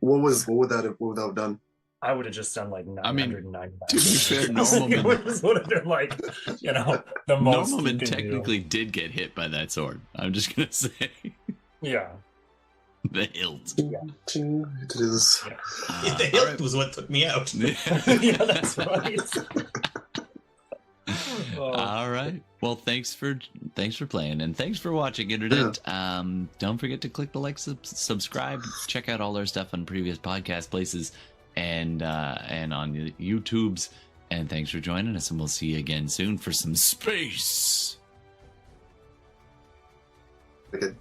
would that have done? I would have just done like I mean, 999. to be fair, Normalman- It would have been like, the most. you Normalman can do. technically did get hit by that sword. I'm just gonna say. Yeah. The hilt. It is. The hilt was what took me out. Yeah, that's right. All right. Well, thanks for playing, and thanks for watching, Internet. Don't forget to click the like, subscribe, check out all our stuff on previous podcast places, and on the YouTubes. And thanks for joining us, and we'll see you again soon for some space. Okay.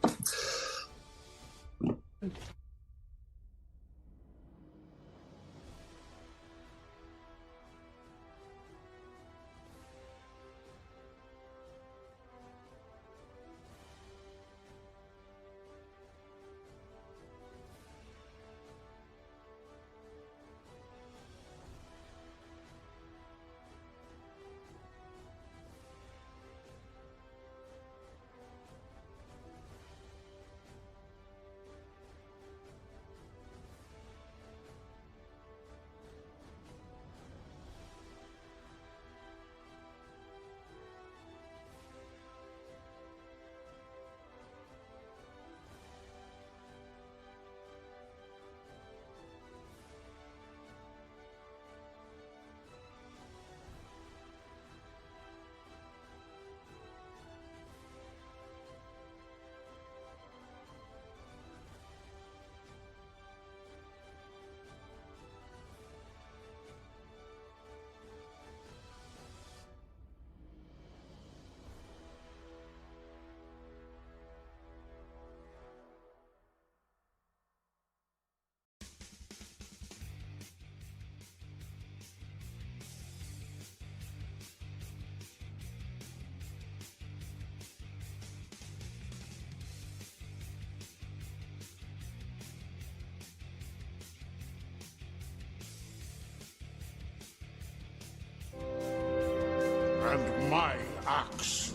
And my axe